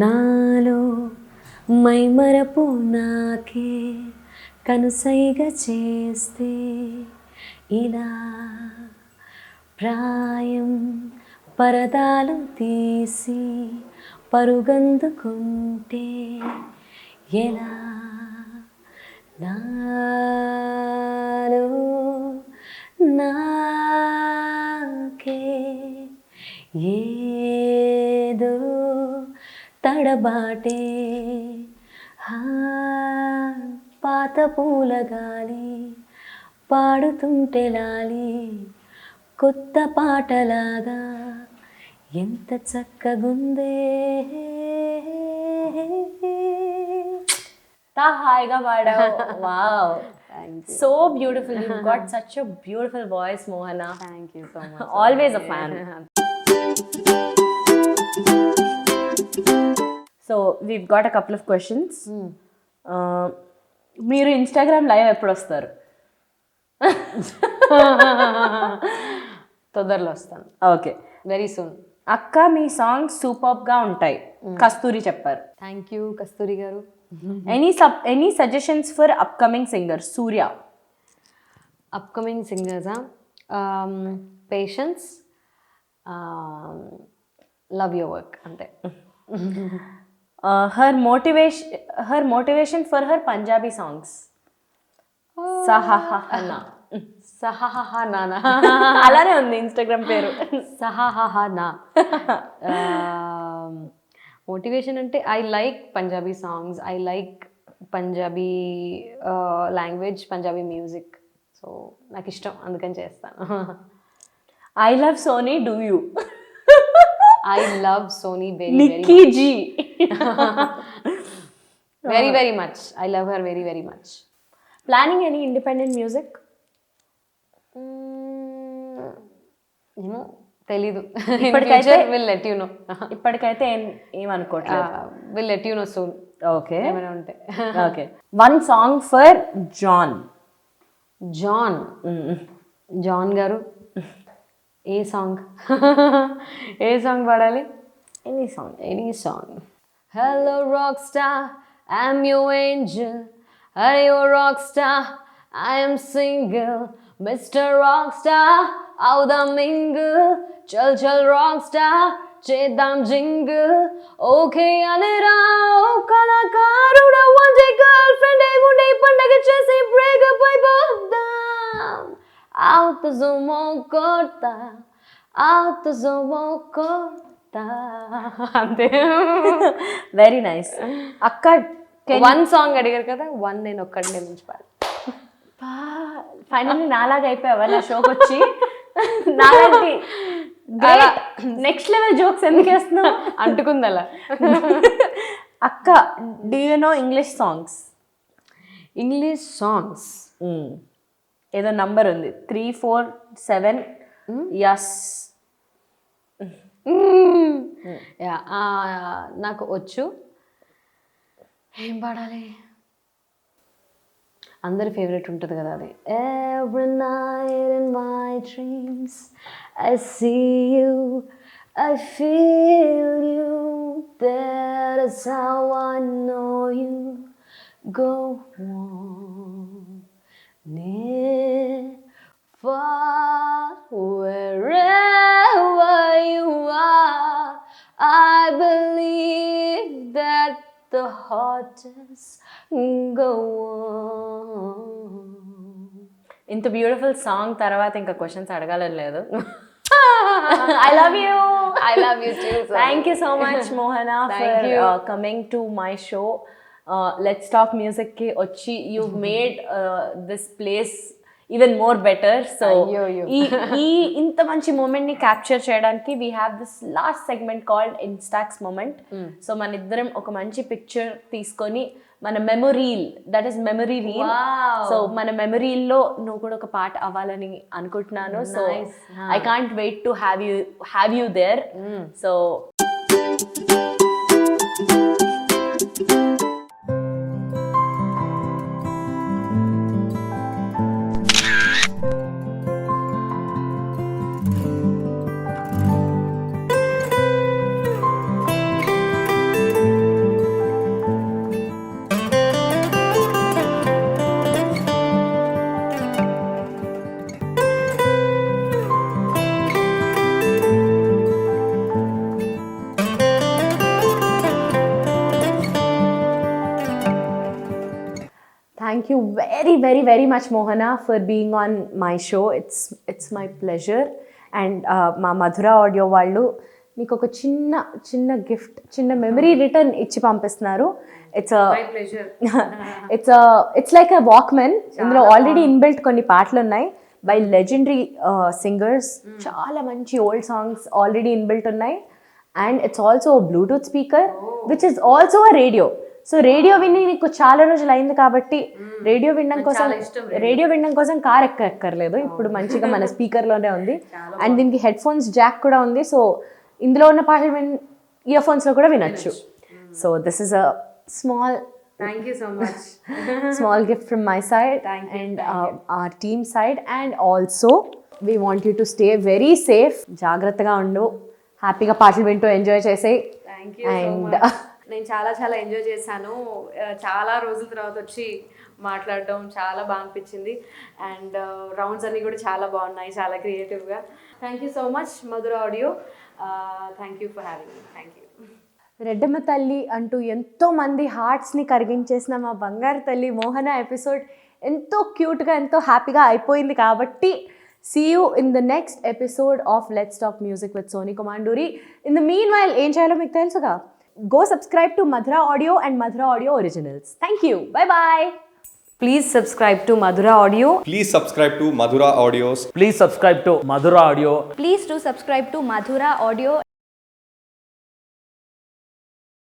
నాలో మైమరపు నాకే కనుసైగ చేస్తే ఇలా ప్రాయం పరదాలు తీసి పరుగందుకుంటే ఎలా నాలో నాకే ఏదో తడబాటే పాత పూల గాలి పాడుతుంటే లాలి కొత్త పాటలాగా ఎంత చక్కగుందే. హాయిగా పాడావు. Wow, so beautiful. You got such a beautiful voice Mohana. Thank you so much. Always a fan. So we've got a couple of questions. మీరు ఇన్స్టాగ్రామ్ లైవ్ ఎప్పుడు వస్తారు? తొందరలో వస్తాను. Okay, very soon. అక్క మీ సాంగ్స్ సూపర్గా ఉంటాయి, కస్తూరి చెప్పారు. థ్యాంక్ యూ కస్తూరి గారు. Any suggestions for upcoming singer? Surya. Upcoming సింగర్సా? పేషెన్స్, లవ్ యువర్ వర్క్, అంతే. Her motivation for her Punjabi songs? Sahana. Sahana అలానే ఉంది ఇన్స్టాగ్రామ్ పేరు. సహాహనా. మోటివేషన్ అంటే I like Punjabi songs, I like Punjabi language, Punjabi music. So నాకు ఇష్టం, అందుకని చేస్తాను. I love Sony, do you? I love Sony very Nikki very much. G. Very very much. I love her very very much. Planning any independent music? ఏమో తెలీదు. ఇప్పటికైతే will let you know. ఇప్పటికైతే ఏమనుకోవట్లేదు. Will let you know soon. Okay, ఏమైనా ఉంటే. Okay. One song for John. John గారు ఏ సాంగ్? ఏ సాంగ్ పాడాలి? Any song. Any song. Hello rockstar, I'm your angel. Are you a rockstar? I am single. Mr. Rockstar, out the mingle. Chal rockstar, చేద్దాం jingle. Okay అనరా కళాకారుడ, one day girlfriend ఉండే పండగ చేసి breakup అయిపోద్దాం. Out the zoom corta, out the zoom corta. అంతే. Very nice. అక్క one song అడిగారు కదా, one నేను ఒక్కడే నుంచి పాడు. ఫైనల్లీ నాలాగా అయిపోయావా నా షోకి వచ్చి? నాలాంటి నెక్స్ట్ లెవెల్ జోక్స్ ఎందుకు వేస్తున్నావు? అంటుకుంది అలా. అక్క, do you know English songs? English songs ఏదో నంబర్ ఉంది, 3, 4, 7. యస్. నాకు వచ్చు. ఏం పాడాలి? అందరి ఫేవరెట్ ఉంటుంది కదా అది. Every night in my dreams I see you, I feel you, that is how I know you. Go on, near, far, wherever you are, I believe that the heart is go on. ఇంత beautiful song తర్వాత ఇంకా questions అడగాలని లేదు. I love you. I love you too. Thank you so much, Mohana, Thank for you. Coming to my show. Let's Talk Music ki వచ్చి you've made this place even more better. So అయ్యో. ఈ ఇంత మంచి moment ని capture చేయడానికి we have this last segment called Instax moment. So మన ఇద్దరం ఒక మంచి పిక్చర్ తీసుకొని మన memory reel, that is memory reel. So మన మెమరీల్లో నువ్వు కూడా ఒక పార్ట్ అవ్వాలని అనుకుంటున్నాను. So I can't wait to have you there. So thank you very much, Mohana, for being on my show. It's my pleasure. And మా మధుర ఆడియో వాళ్ళు మీకు ఒక చిన్న గిఫ్ట్, చిన్న మెమరీ రిటర్న్ ఇచ్చి పంపిస్తున్నారు. It's like a walkman. ఇందులో already inbuilt కొన్ని పాటలు ఉన్నాయి బై లెజెండరీ సింగర్స్. చాలా మంచి ఓల్డ్ సాంగ్స్ ఆల్రెడీ ఇన్బిల్ట్ ఉన్నాయి. And it's also Bluetooth speaker which is also a radio. So radio విని నీకు చాలా రోజులు అయింది కాబట్టి రేడియో వినడం కోసం కార్ ఎక్కర్లేదు. ఇప్పుడు మంచిగా మన స్పీకర్లోనే ఉంది. అండ్ దీనికి హెడ్ ఫోన్స్ జాక్ కూడా ఉంది. సో ఇందులో ఉన్న పాటలు ఇయర్ ఫోన్స్లో కూడా వినొచ్చు. So this is a small Thank you so much. small gift from my side and our team side. And also we want you to stay very safe. జాగ్రత్తగా ఉండు, హ్యాపీగా పాటలు వింటూ ఎంజాయ్ చేసేయి. Thank you so much. నేను చాలా enjoy చేశాను. చాలా రోజుల తర్వాత వచ్చి మాట్లాడటం చాలా బాగా అనిపించింది. అండ్ రౌండ్స్ అన్నీ కూడా చాలా బాగున్నాయి, చాలా క్రియేటివ్గా. Thank you so much Madhura audio. Thank you for having me. Thank you. Reddamma తల్లి అంటూ ఎంతో మంది హార్ట్స్ని కరిగించేసిన మా బంగారు తల్లి మోహన ఎపిసోడ్ ఎంతో క్యూట్గా, ఎంతో హ్యాపీగా అయిపోయింది. కాబట్టి see you in the next episode of Let's Talk Music with Soni Komanduri. In the meanwhile, ఏం చేయాలో మీకు తెలుసుగా. Go subscribe to Madhura Audio and Madhura Audio Originals. Thank you. Bye-bye. Please subscribe to Madhura Audio. Please subscribe to Madhura Audios. Please subscribe to Madhura Audio. Please do subscribe to Madhura Audio